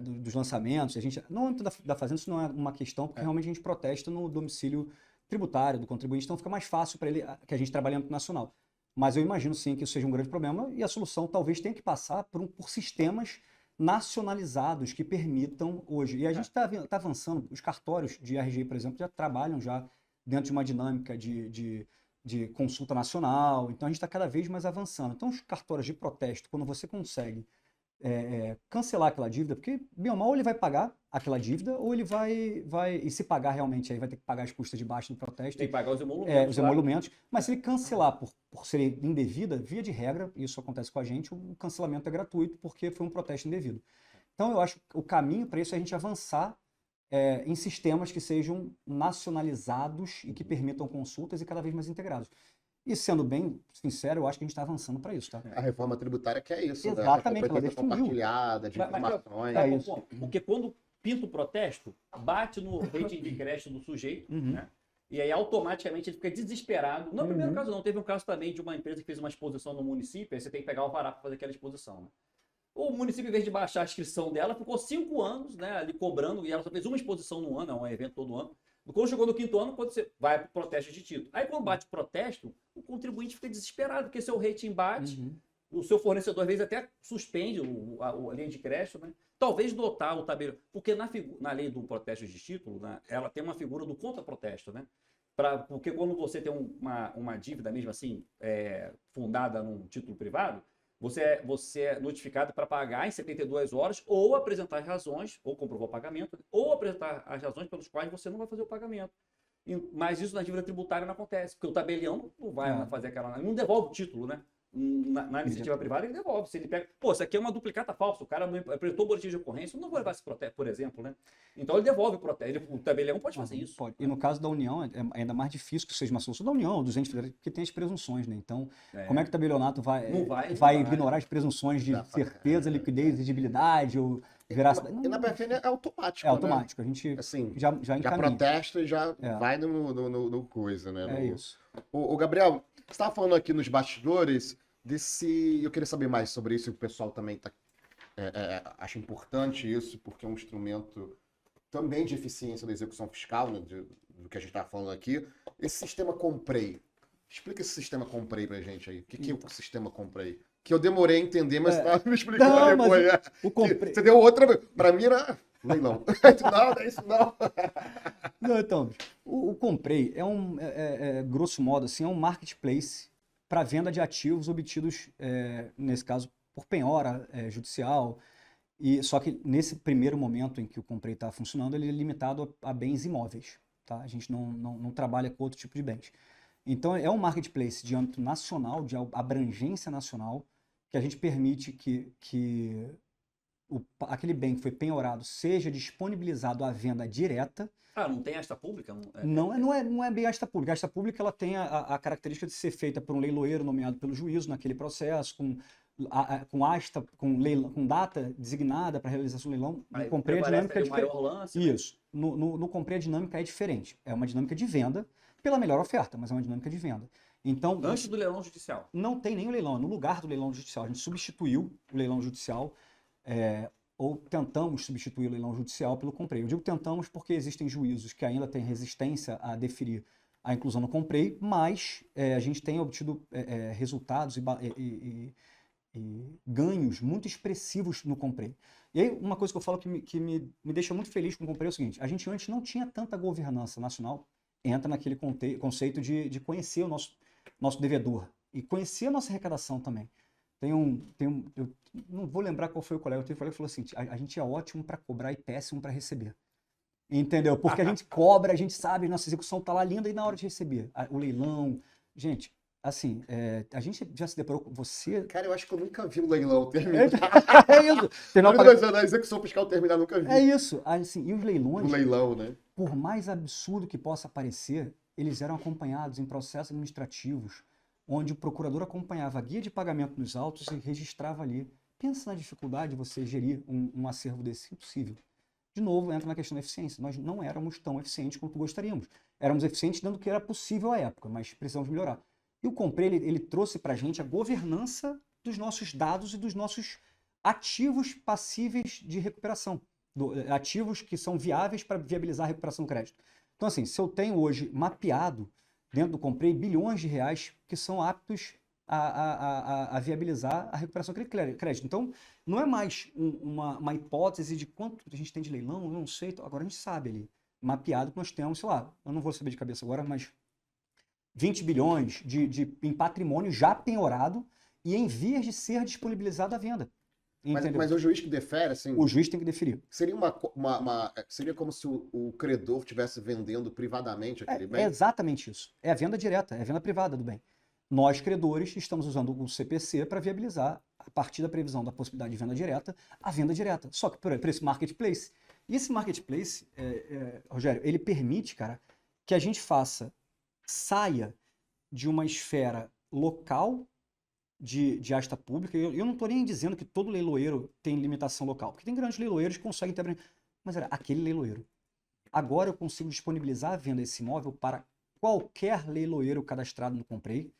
dos lançamentos. A gente, no âmbito da Fazenda, isso não é uma questão, porque realmente a gente protesta no domicílio tributário do contribuinte, então fica mais fácil para ele que a gente trabalhe no âmbito nacional. Mas eu imagino sim que isso seja um grande problema e a solução talvez tenha que passar por sistemas nacionalizados que permitam hoje. E a gente está avançando, os cartórios de RG, por exemplo, já trabalham já dentro de uma dinâmica de consulta nacional, então a gente está cada vez mais avançando. Então os cartórios de protesto, quando você consegue cancelar aquela dívida, porque bem ou mal ele vai pagar aquela dívida ou ele e se pagar realmente, aí vai ter que pagar as custas de baixa do protesto. Tem que pagar os emolumentos. Os emolumentos, mas se ele cancelar por ser indevida, via de regra, isso acontece com a gente, o cancelamento é gratuito porque foi um protesto indevido. Então eu acho que o caminho para isso é a gente avançar em sistemas que sejam nacionalizados e que permitam consultas e cada vez mais integrados. E sendo bem sincero, eu acho que a gente está avançando para isso, tá? A reforma tributária que é isso, Exatamente, né? A ela competência definiu. compartilhada, de informações. É isso. Porque quando pinta o protesto, bate no rating de crédito do sujeito, né? E aí automaticamente ele fica desesperado. Não é o primeiro caso não, teve um caso também de uma empresa que fez uma exposição no município, aí você tem que pegar o alvará para fazer aquela exposição, né? O município, em vez de baixar a inscrição dela, ficou 5 anos, né, ali cobrando, e ela só fez uma exposição no ano, é um evento todo ano. Quando chegou no 5º ano, quando você vai para o protesto de título. Aí quando bate o protesto, o contribuinte fica desesperado, porque seu rating bate, o seu fornecedor às vezes até suspende a linha de crédito, né? Talvez notar o tabelião, porque na lei do protesto de título, né, ela tem uma figura do contra-protesto, né? Porque quando você tem uma dívida mesmo assim, fundada num título privado, você é notificado para pagar em 72 horas ou apresentar as razões, ou comprovar o pagamento, ou apresentar as razões pelas quais você não vai fazer o pagamento. Mas isso na dívida tributária não acontece, porque o tabelião não vai fazer aquela... Não devolve o título, né? Na iniciativa privada ele devolve. Se ele pega... Pô, isso aqui é uma duplicata falsa, o cara não apresentou o boletim de ocorrência, eu não vou levar esse protesto, por exemplo, né? Então ele devolve o protesto. O tabelião pode fazer isso. Pode. E no caso da União, é ainda mais difícil que seja uma solução da União, dos entes federativos, porque tem as presunções, né? Então, como é que o tabelionato vai ignorar as presunções de certeza, liquidez, exigibilidade ou veracidade? E na PFN é automático, É automático. né? A gente assim, já já encaminha. protesta e já vai no coisa, né? Isso. O Gabriel, você estava falando aqui nos bastidores eu queria saber mais sobre isso, e o pessoal também acha importante isso, porque é um instrumento também de eficiência da execução fiscal, né, do que a gente estava falando aqui. Esse sistema Comprei. Explica esse sistema Comprei pra gente aí. O que é o sistema Comprei? Que eu demorei a entender, mas você estava me explicando depois. O Comprei... Você deu outra... Pra mim era leilão. Não é isso não. Não, então, o Comprei grosso modo, assim, é um marketplace para venda de ativos obtidos, nesse caso, por penhora judicial. Só que nesse primeiro momento em que o Comprei está funcionando, ele é limitado a bens imóveis. Tá? A gente não trabalha com outro tipo de bens. Então, é um marketplace de âmbito nacional, de abrangência nacional, que a gente permite que aquele bem que foi penhorado seja disponibilizado à venda direta. Não tem asta pública? Não é bem asta pública. A asta pública ela tem a característica de ser feita por um leiloeiro nomeado pelo juízo naquele processo, com data designada para realização do leilão. No Comprei a dinâmica é diferente. Isso. No Comprei a dinâmica é diferente. É uma dinâmica de venda pela melhor oferta, mas é uma dinâmica de venda. Então, antes do leilão judicial? Não tem nem o leilão, é no lugar do leilão judicial. A gente substituiu o leilão judicial, ou tentamos substituir o leilão judicial pelo Comprei. Eu digo tentamos porque existem juízos que ainda têm resistência a deferir a inclusão no Comprei, mas a gente tem obtido resultados e ganhos muito expressivos no Comprei. E aí, uma coisa que eu falo que me deixa muito feliz com o Comprei é o seguinte: a gente antes não tinha tanta governança nacional, entra naquele conceito de conhecer o nosso devedor e conhecer a nossa arrecadação também. Eu não vou lembrar qual foi o colega, eu tive um colega que falou assim: a gente é ótimo para cobrar e péssimo para receber. Entendeu? Porque a gente cobra, a gente sabe, nossa execução está lá linda e na hora de receber. O leilão, gente, assim, a gente já se deparou com você... Cara, eu acho que eu nunca vi um leilão terminar. É isso. A execução fiscal terminar, nunca vi. É isso. Assim, e os leilões, um leilão, né? Por mais absurdo que possa parecer, eles eram acompanhados em processos administrativos, onde o procurador acompanhava a guia de pagamento nos autos e registrava ali. Pensa na dificuldade de você gerir um acervo desse. Impossível. De novo, entra na questão da eficiência. Nós não éramos tão eficientes quanto gostaríamos. Éramos eficientes dando o que era possível à época, mas precisamos melhorar. E o Comprei, ele trouxe para a gente a governança dos nossos dados e dos nossos ativos passíveis de recuperação, ativos que são viáveis para viabilizar a recuperação do crédito. Então, assim, se eu tenho hoje mapeado, dentro do Comprei, bilhões de reais que são aptos a viabilizar a recuperação de crédito. Então, não é mais uma hipótese de quanto a gente tem de leilão, eu não sei, agora a gente sabe ali, mapeado que nós temos, sei lá, eu não vou saber de cabeça agora, mas 20 bilhões em patrimônio já penhorado e em vias de ser disponibilizado à venda. Mas o juiz que defere, assim, O juiz tem que deferir. seria seria como se o credor estivesse vendendo privadamente aquele É bem? exatamente isso. É a venda direta, é a venda privada do bem. Nós, credores, estamos usando o CPC para viabilizar, a partir da previsão da possibilidade de venda direta, a venda direta. Só que por esse marketplace. E esse marketplace, Rogério, ele permite, cara, que a gente saia de uma esfera local de asta pública. Eu não estou nem dizendo que todo leiloeiro tem limitação local, porque tem grandes leiloeiros que conseguem ter... Mas era aquele leiloeiro. Agora eu consigo disponibilizar a venda desse imóvel para qualquer leiloeiro cadastrado no Comprei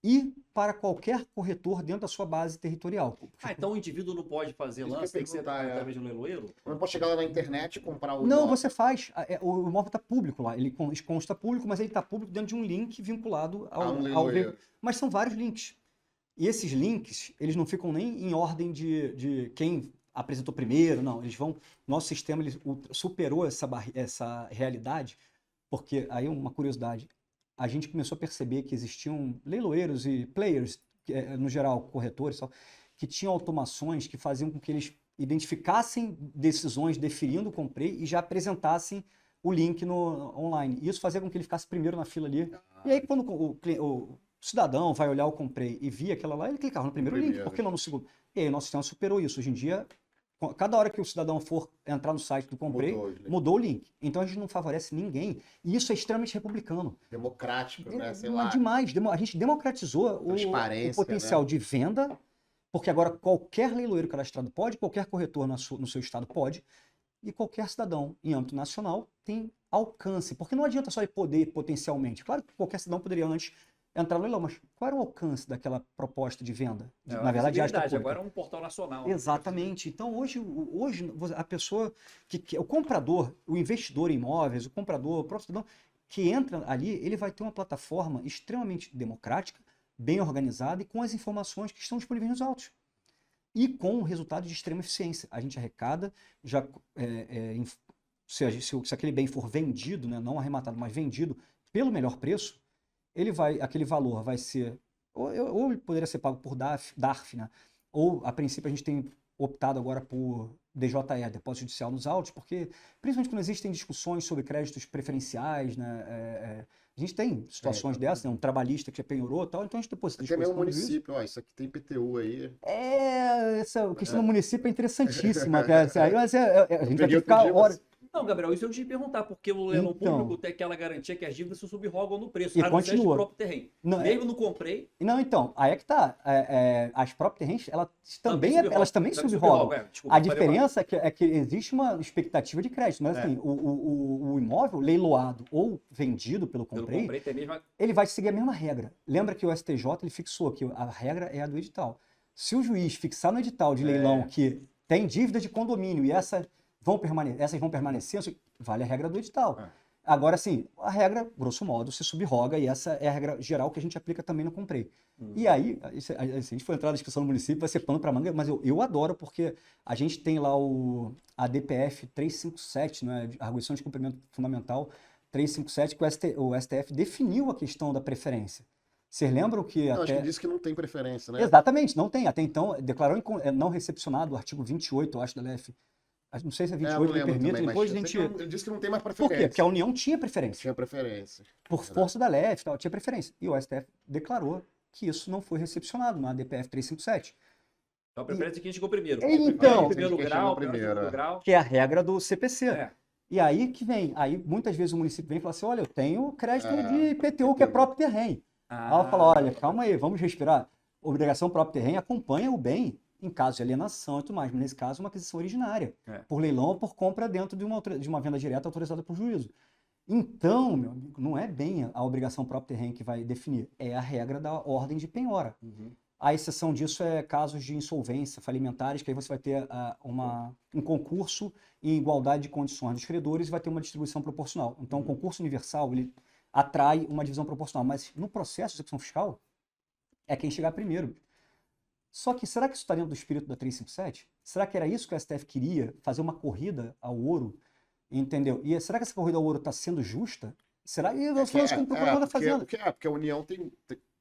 e para qualquer corretor dentro da sua base territorial. Então o indivíduo não pode fazer Isso que eu lance, ia tem que ser perguntar, através de um leiloeiro? Não pode chegar lá na internet e comprar o Não, imóvel. você faz. O imóvel está público lá. Ele consta público, mas ele está público dentro de um link vinculado A um ao leiloeiro. Mas são vários links. E esses links, eles não ficam nem em ordem de quem apresentou primeiro, não. Eles vão... Nosso sistema ele superou essa realidade, porque aí uma curiosidade. A gente começou a perceber que existiam leiloeiros e players, no geral, corretores, que tinham automações que faziam com que eles identificassem decisões deferindo o Comprei e já apresentassem o link online. Isso fazia com que ele ficasse primeiro na fila ali. E aí, quando o cidadão vai olhar o Comprei e via aquela lá, ele clicava no primeiro link, por que não no segundo? E aí o nosso sistema superou isso. Hoje em dia, cada hora que o cidadão for entrar no site do Comprei, mudou o link. Então a gente não favorece ninguém. E isso é extremamente republicano. Democrático, né? Sei lá. Demais. A gente democratizou o potencial de venda, porque agora qualquer leiloeiro cadastrado pode, qualquer corretor no seu estado pode, e qualquer cidadão em âmbito nacional tem alcance. Porque não adianta só ele poder potencialmente. Claro que qualquer cidadão poderia antes entrar no leilão, mas qual era o alcance daquela proposta de venda? Na verdade, agora é um portal nacional. Exatamente. Então, hoje a pessoa, o comprador, o investidor em imóveis, o comprador, o próprio cidadão, que entra ali, ele vai ter uma plataforma extremamente democrática, bem organizada e com as informações que estão disponíveis nos autos. E com um resultado de extrema eficiência. A gente arrecada, se aquele bem for vendido, né, não arrematado, mas vendido pelo melhor preço, aquele valor vai ser, ou poderia ser pago por DARF, né? Ou, a princípio, a gente tem optado agora por DJE, Depósito Judicial nos autos, porque, principalmente quando existem discussões sobre créditos preferenciais, né? A gente tem situações dessas, né? Um trabalhista que já penhorou e tal, então a gente deposita. Até mesmo o município, isso aqui tem IPTU aí. Essa questão do município é interessantíssima, cara. Mas a gente vai ter que ficar horas. Não, Gabriel, isso eu te perguntar, porque o leilão público tem aquela garantia que as dívidas se subrogam no preço, e continua. próprio terreno. Mesmo no Comprei. Não, então, aí é que tá. As próprias terrenos, elas também subrogam. A diferença é que existe uma expectativa de crédito, mas assim, o imóvel leiloado ou vendido pelo Comprei, ele vai seguir a mesma regra. Lembra que o STJ ele fixou que a regra é a do edital. Se o juiz fixar no edital de leilão que tem dívida de condomínio e essas vão permanecer, vale a regra do edital. Agora, sim, a regra, grosso modo, se subroga, e essa é a regra geral que a gente aplica também no Comprei. E aí, se a gente for entrar na discussão no município, vai ser pano para manga, mas eu adoro, porque a gente tem lá a DPF 357, né, a Arguição de Cumprimento Fundamental 357, que o STF definiu a questão da preferência. Vocês lembram que acho que disse que não tem preferência, né? Exatamente, não tem. Até então, declarou não recepcionado o artigo 28, eu acho, da LF. Não sei se é 28 que permite, também, depois a gente... Ele disse que não tem mais preferência. Por quê? Porque a União tinha preferência. Tinha preferência. Por força da LF, tinha preferência. E o STF declarou que isso não foi recepcionado na DPF 357. Então a preferência é quem chegou primeiro. Então, primeiro grau, que é a regra do CPC. E aí que vem, muitas vezes o município vem e fala assim, olha, eu tenho crédito de IPTU, que é próprio terreno. Aí ela fala, olha, calma aí, vamos respirar. Obrigação próprio terreno acompanha o bem em caso de alienação e tudo mais, mas nesse caso uma aquisição originária, por leilão ou por compra dentro de uma venda direta autorizada por juízo. Então, meu amigo, não é bem a obrigação próprio terreno que vai definir, é a regra da ordem de penhora. A exceção disso é casos de insolvência, falimentares, que aí você vai ter um concurso em igualdade de condições dos credores e vai ter uma distribuição proporcional. Então, o concurso universal, ele atrai uma divisão proporcional, mas no processo de execução fiscal, é quem chegar primeiro. Só que será que isso está dentro do espírito da 357? Será que era isso que o STF queria? Fazer uma corrida ao ouro? Entendeu? E será que essa corrida ao ouro está sendo justa? Será? E eu falando isso como procurador da Fazenda. Porque a União tem,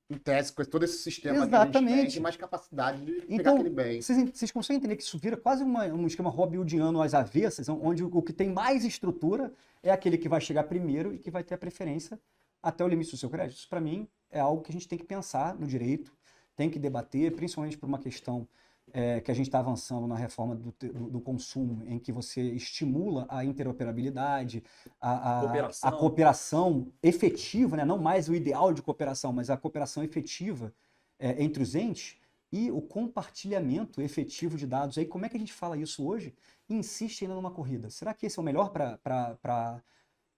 em tese, com todo esse sistema que a Exatamente. gente tem mais capacidade de pegar Então, aquele bem. vocês conseguem entender que isso vira quase um esquema robinhoodiano às avessas, onde o que tem mais estrutura é aquele que vai chegar primeiro e que vai ter a preferência até o limite do seu crédito? Isso, para mim, é algo que a gente tem que pensar no direito, tem que debater, principalmente por uma questão que a gente está avançando na reforma do consumo, em que você estimula a interoperabilidade, a cooperação efetiva, né? Não mais o ideal de cooperação, mas a cooperação efetiva entre os entes e o compartilhamento efetivo de dados. Aí, como é que a gente fala isso hoje e insiste ainda numa corrida? Será que esse é o melhor para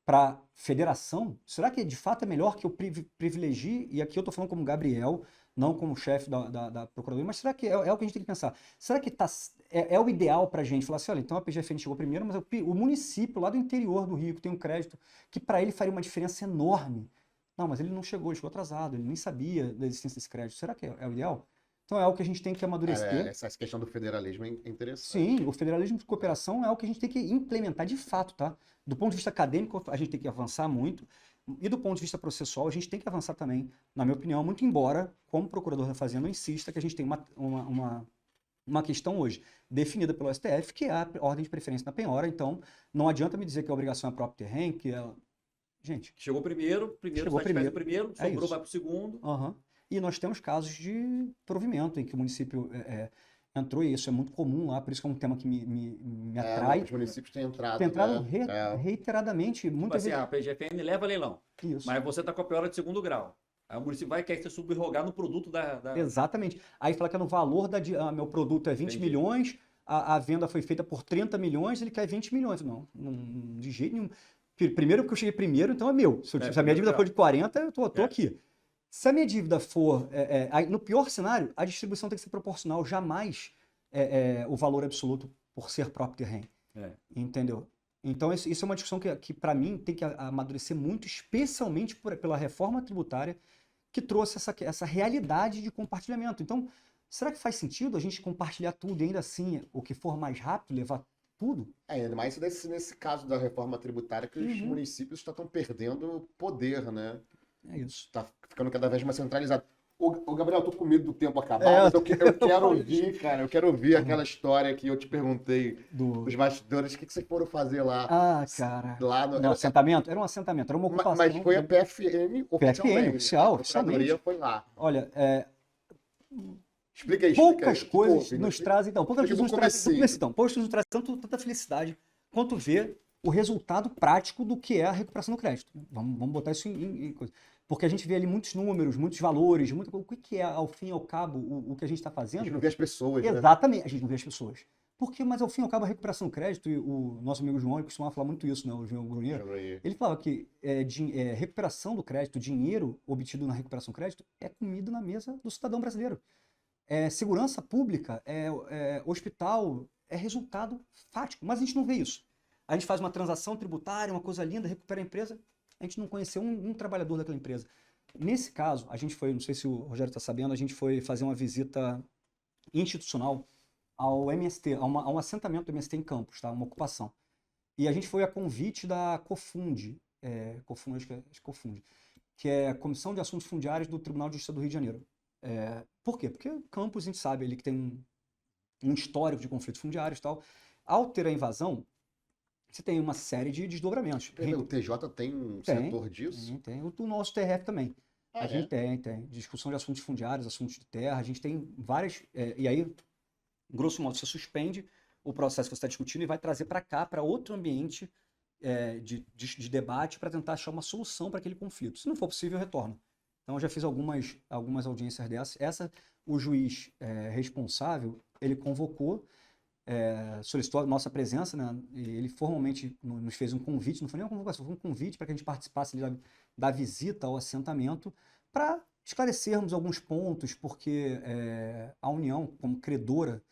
a federação? Será que de fato é melhor que eu privilegie, e aqui eu estou falando como Gabriel, não como chefe da Procuradoria, mas será que é o que a gente tem que pensar? Será que é o ideal para a gente falar assim, olha, então a PGFN chegou primeiro, mas o município lá do interior do Rio que tem um crédito que para ele faria uma diferença enorme. Não, mas ele não chegou, ele chegou atrasado, ele nem sabia da existência desse crédito. Será que é o ideal? Então é algo que a gente tem que amadurecer. Essa questão do federalismo é interessante. Sim, o federalismo de cooperação é algo que a gente tem que implementar de fato, tá? Do ponto de vista acadêmico, a gente tem que avançar muito. E do ponto de vista processual, a gente tem que avançar também, na minha opinião, muito embora, como procurador da Fazenda, eu insista que a gente tem uma questão hoje definida pelo STF, que é a ordem de preferência na penhora. Então, não adianta me dizer que a obrigação é próprio terreno, que ela... Gente... Chegou primeiro, chegou primeiro, sobrou, vai para o segundo. Uhum. E nós temos casos de provimento em que o município entrou, e isso é muito comum lá, por isso que é um tema que me atrai. Os municípios têm entrado. Tem entrado reiteradamente. Muitas Tipo assim, vezes... a PGFN leva leilão, Isso. mas você está com a penhora de segundo grau. Aí o município vai querer se subrogar no produto da... Exatamente. Aí fala que no valor meu produto é 20 milhões, a venda foi feita por 30 milhões, ele quer 20 milhões. Não, de jeito nenhum. Primeiro porque eu cheguei primeiro, então é meu. Se a minha dívida for de 40, eu tô aqui. Se a minha dívida for, no pior cenário, a distribuição tem que ser proporcional, jamais o valor absoluto por ser próprio terreno. Entendeu? Então, isso é uma discussão que para mim, tem que amadurecer muito, especialmente pela reforma tributária, que trouxe essa realidade de compartilhamento. Então, será que faz sentido a gente compartilhar tudo e ainda assim, o que for mais rápido, levar tudo? Ainda mais nesse caso da reforma tributária, que os municípios estão perdendo poder, né? É isso. Tá ficando cada vez mais centralizado. Ô Gabriel, eu tô com medo do tempo acabar, mas eu quero ouvir, cara, eu quero ouvir aquela história que eu te perguntei dos bastidores, o que vocês foram fazer lá? Ah, cara. Lá no assentamento? Era um assentamento, era uma ocupação. Mas foi a PFN oficialmente. A Procuradoria foi lá. Olha, explica aí. Poucas coisas nos trazem, poucas coisas nos trazem tanta felicidade quanto ver o resultado prático do que é a recuperação do crédito. Vamos botar isso em coisa. Porque a gente vê ali muitos números, muitos valores, o que é, ao fim e ao cabo, o que a gente está fazendo. A gente não vê as pessoas, Exatamente, a gente não vê as pessoas. Mas ao fim e ao cabo, a recuperação do crédito, e o nosso amigo João, ele costumava falar muito isso, né, o João Grunier, ele falava que recuperação do crédito, dinheiro obtido na recuperação do crédito, é comida na mesa do cidadão brasileiro. Segurança pública, hospital, é resultado fático, mas a gente não vê isso. A gente faz uma transação tributária, uma coisa linda, recupera a empresa, a gente não conheceu um trabalhador daquela empresa. Nesse caso, a gente foi, não sei se o Rogério está sabendo, a gente foi fazer uma visita institucional ao MST, a um assentamento do MST em Campos, tá? Uma ocupação. E a gente foi a convite da COFUND, acho que COFUND, que é a Comissão de Assuntos Fundiários do Tribunal de Justiça do Rio de Janeiro. Por quê? Porque Campos, a gente sabe ali que tem um histórico de conflitos fundiários e tal. Ao ter a invasão, você tem uma série de desdobramentos. O TJ tem um setor disso? Tem. O nosso TRF também. A gente tem. Discussão de assuntos fundiários, assuntos de terra, a gente tem várias... e aí, grosso modo, você suspende o processo que você está discutindo e vai trazer para cá, para outro ambiente de debate, para tentar achar uma solução para aquele conflito. Se não for possível, eu retorno. Então, eu já fiz algumas audiências dessas. O juiz responsável, ele convocou, solicitou a nossa presença, né? E ele formalmente nos fez um convite, não foi nem uma convocação, foi um convite para que a gente participasse da visita ao assentamento para esclarecermos alguns pontos, porque a União, como credora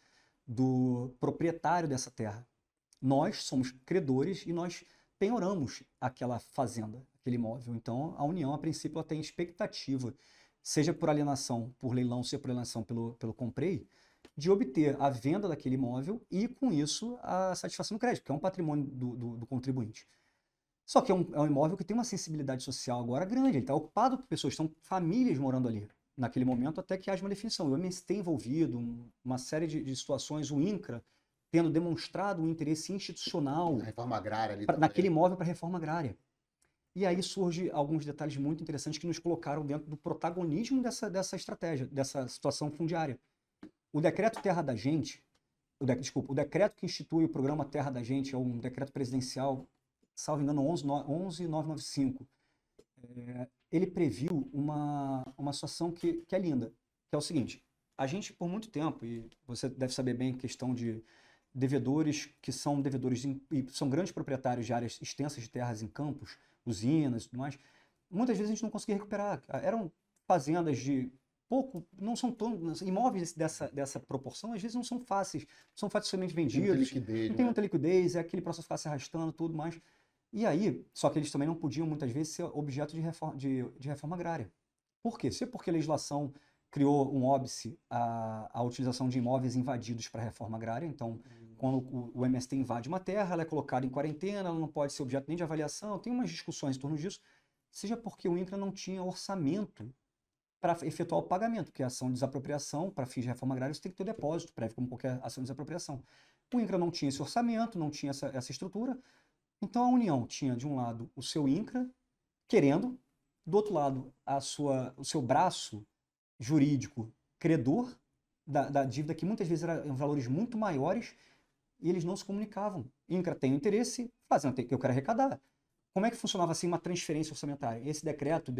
do proprietário dessa terra, nós somos credores e nós penhoramos aquela fazenda, aquele imóvel. Então, a União, a princípio, ela tem expectativa, seja por alienação, por leilão, seja por alienação pelo comprei, de obter a venda daquele imóvel e, com isso, a satisfação do crédito, que é um patrimônio do contribuinte. Só que é um imóvel que tem uma sensibilidade social agora grande, ele está ocupado por pessoas, estão famílias morando ali, naquele momento, até que haja uma definição. O MST envolvido, uma série de situações, o INCRA tendo demonstrado um interesse institucional A reforma agrária ali naquele imóvel para a reforma agrária. E aí surgem alguns detalhes muito interessantes que nos colocaram dentro do protagonismo dessa estratégia, dessa situação fundiária. O decreto Terra da Gente, o decreto que institui o programa Terra da Gente, é um decreto presidencial, salvo engano, 11.995. Ele previu uma situação que é linda, que é o seguinte: a gente, por muito tempo, e você deve saber bem, questão de devedores que são devedores e são grandes proprietários de áreas extensas de terras em campos, usinas e tudo mais, muitas vezes a gente não conseguia recuperar. Eram fazendas de pouco, não são tão, imóveis dessa proporção, às vezes não são fáceis, são facilmente vendidos, não tem muita liquidez, é aquele processo ficar se arrastando, tudo mais. E aí, só que eles também não podiam muitas vezes ser objeto de reforma agrária. Por quê? Se é porque a legislação criou um óbice à utilização de imóveis invadidos para a reforma agrária. Então, quando o MST invade uma terra, ela é colocada em quarentena, ela não pode ser objeto nem de avaliação, tem umas discussões em torno disso, seja porque o INCRA não tinha orçamento para efetuar o pagamento, porque a ação de desapropriação, para fins de reforma agrária, você tem que ter depósito prévio, como qualquer ação de desapropriação. O INCRA não tinha esse orçamento, não tinha essa estrutura, então a União tinha, de um lado, o seu INCRA querendo, do outro lado, o seu braço jurídico credor da dívida, que muitas vezes eram valores muito maiores, e eles não se comunicavam. INCRA tem interesse, fazendo que eu quero arrecadar. Como é que funcionava assim uma transferência orçamentária? Esse decreto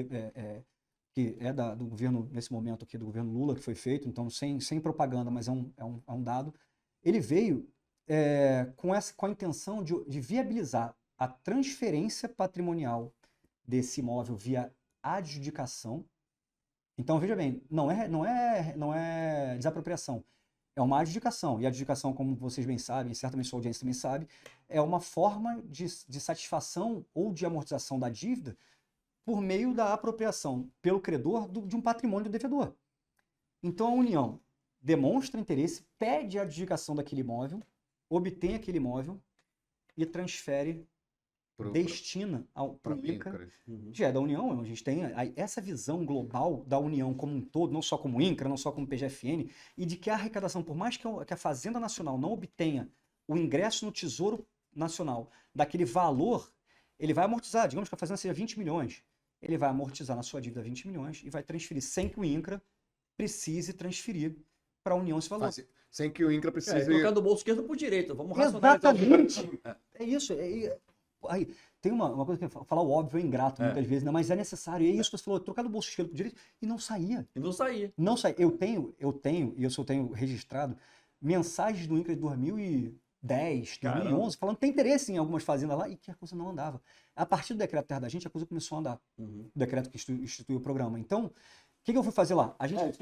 que é do governo, nesse momento aqui, do governo Lula, que foi feito, então sem propaganda, mas é um dado, ele veio com a intenção de viabilizar a transferência patrimonial desse imóvel via adjudicação. Então, veja bem, não é desapropriação, é uma adjudicação. E a adjudicação, como vocês bem sabem, certamente sua audiência também sabe, é uma forma de satisfação ou de amortização da dívida por meio da apropriação pelo credor de um patrimônio do devedor. Então, a União demonstra interesse, pede a adjudicação daquele imóvel, obtém aquele imóvel e transfere, destina para o INCRA, já é da União. A gente tem essa visão global da União como um todo, não só como INCRA, não só como PGFN, e de que a arrecadação, por mais que a Fazenda Nacional não obtenha o ingresso no Tesouro Nacional daquele valor, ele vai amortizar. Digamos que a Fazenda seja 20 milhões. Ele vai amortizar na sua dívida 20 milhões e vai transferir sem que o INCRA precise transferir para a União esse valor. Sem que o INCRA precise... trocar do bolso esquerdo por direito. Vamos racionalizar. Exatamente. É isso. Aí, tem uma coisa que falar o óbvio é ingrato muitas vezes, né? Mas é necessário. E é isso que você falou, trocar do bolso esquerdo por direito, e não saía. Não saía. Eu tenho, e eu tenho registrado, mensagens do INCRA de 2010, 2011, falando que tem interesse em algumas fazendas lá e que a coisa não andava. A partir do decreto Terra da Gente, a coisa começou a andar. O decreto que instituiu o programa. Então, o que eu fui fazer lá? A gente...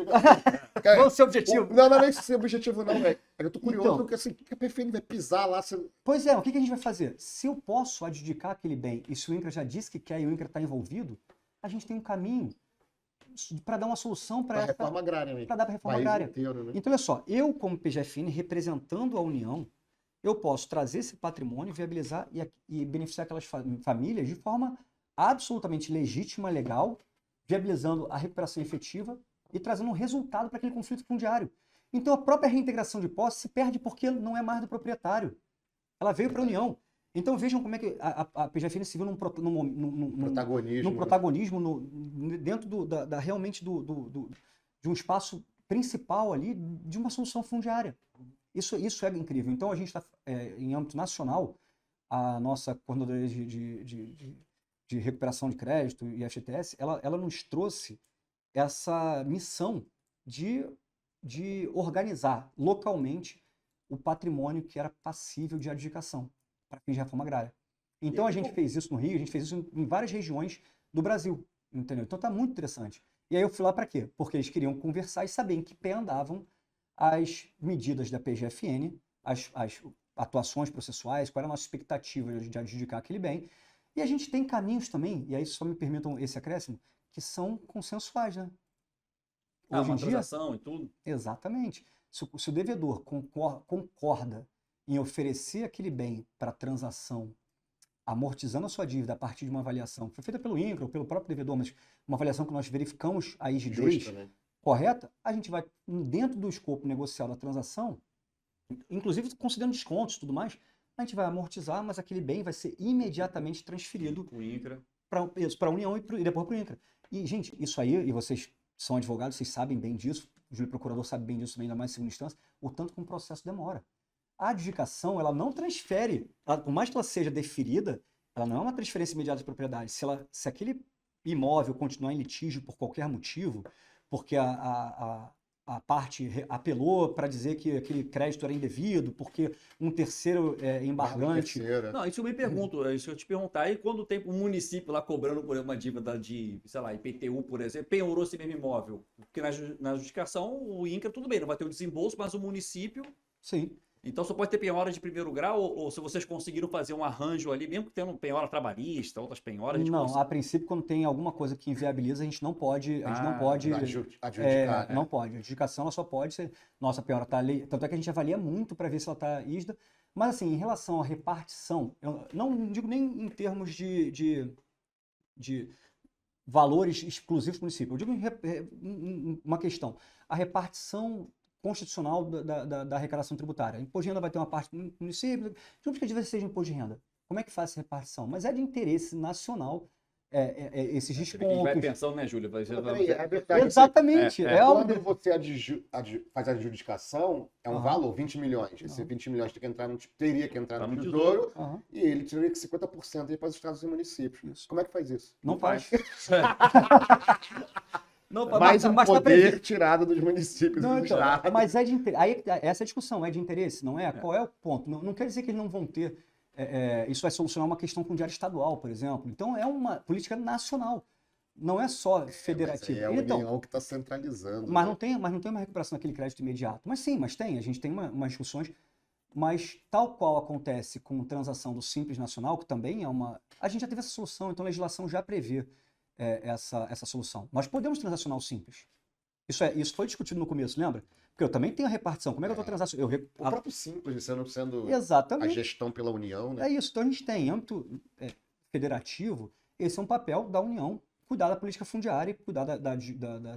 Qual o seu objetivo? Não é esse objetivo, não, velho. Eu tô curioso, porque assim, o que a PFN vai pisar lá? Pois é, o que a gente vai fazer? Se eu posso adjudicar aquele bem, e se o INCRA já disse que quer e o INCRA está envolvido, a gente tem um caminho para dar uma solução para essa... reforma agrária, né? Para dar para a reforma agrária. Inteiro, né? Então, olha só, eu como PGFN, representando a União, eu posso trazer esse patrimônio, viabilizar e beneficiar aquelas famílias de forma absolutamente legítima, legal, viabilizando a recuperação efetiva e trazendo um resultado para aquele conflito fundiário. Então, a própria reintegração de posse se perde porque não é mais do proprietário. Ela veio para a União. Então, vejam como é que a PGFN se viu num protagonismo dentro realmente de um espaço principal ali de uma solução fundiária. Isso é incrível. Então, a gente está, em âmbito nacional, a nossa coordenadoria de recuperação de crédito e FGTS, ela nos trouxe essa missão de organizar localmente o patrimônio que era passível de adjudicação para fins de reforma agrária. Então a gente fez isso no Rio, a gente fez isso em várias regiões do Brasil, entendeu? Então está muito interessante. E aí eu fui lá para quê? Porque eles queriam conversar e saber em que pé andavam as medidas da PGFN, as atuações processuais, qual era a nossa expectativa de adjudicar aquele bem. E a gente tem caminhos também, e aí só me permitam esse acréscimo, que são consensuais, né? Hoje Uma em dia, transação e tudo. exatamente. Se o devedor concorda em oferecer aquele bem para transação, amortizando a sua dívida a partir de uma avaliação que foi feita pelo INCRA ou pelo próprio devedor, mas uma avaliação que nós verificamos a rigidez Justa, né? correta, a gente vai, dentro do escopo negocial da transação, inclusive considerando descontos e tudo mais, a gente vai amortizar, mas aquele bem vai ser imediatamente transferido O INCRA. para a União e depois para o INCRA. E, gente, isso aí, e vocês são advogados, vocês sabem bem disso, o júri procurador sabe bem disso também, ainda mais em segunda instância, o tanto que um processo demora. A adjudicação, ela não transfere, por mais que ela seja deferida, ela não é uma transferência imediata de propriedade. Se aquele imóvel continuar em litígio por qualquer motivo, porque a parte apelou para dizer que aquele crédito era indevido, porque um terceiro embargante... Não, isso eu me pergunto, isso eu te perguntar. Aí quando tem um município lá cobrando por uma dívida de, sei lá, IPTU, por exemplo, penhorou esse mesmo imóvel. Porque na adjudicação, o INCRA, tudo bem, não vai ter o desembolso, mas o município... Sim. Então só pode ter penhora de primeiro grau, ou se vocês conseguiram fazer um arranjo ali, mesmo que tendo penhora trabalhista, outras penhoras... a gente Não, consegue- a princípio, quando tem alguma coisa que inviabiliza, a gente não pode, Adjudicar, né? não pode. A adjudicação ela só pode ser, nossa, a penhora está ali, tanto é que a gente avalia muito para ver se ela está rígida, mas assim, em relação à repartição, eu não digo nem em termos de valores exclusivos do município, eu digo uma questão, a repartição constitucional da arrecadação tributária. Imposto de renda vai ter uma parte do município, digamos que a seja imposto de renda. Como é que faz essa repartição? Mas é de interesse nacional esses Você vê que a gente vai descontos. pensando, né, Júlio? Mas peraí, é verdade. Exatamente. Quando você faz a adjudicação, é um Aham. valor, 20 milhões. Esses Aham. 20 milhões teria que entrar Tá no no tesouro, Aham, e ele teria que 50% ir para os estados e municípios. isso. Como é que faz isso? Não faz. Não, Mais um mas tá poder previsto. tirado dos municípios Não, e dos então, estados. mas é de interesse. Aí essa é a discussão, é de interesse, não é? Qual é o ponto? Não quer dizer que eles não vão ter. Isso vai solucionar uma questão com o diário estadual, por exemplo. Então é uma política nacional. Não é só Mas federativa. aí é a Então, União que está centralizando. mas né? não tem uma recuperação daquele crédito imediato. Mas sim, mas tem. A gente tem umas discussões. Mas tal qual acontece com transação do Simples Nacional, que também é uma... A gente já teve essa solução, então a legislação já prevê essa solução. Nós podemos transacionar o Simples. Isso foi discutido no começo, lembra? Porque eu também tenho a repartição. Como é que eu estou transacionando? O próprio Simples, sendo a Exatamente. gestão pela União, né? É isso. Então a gente tem, em âmbito federativo, esse é um papel da União, cuidar da política fundiária, cuidar da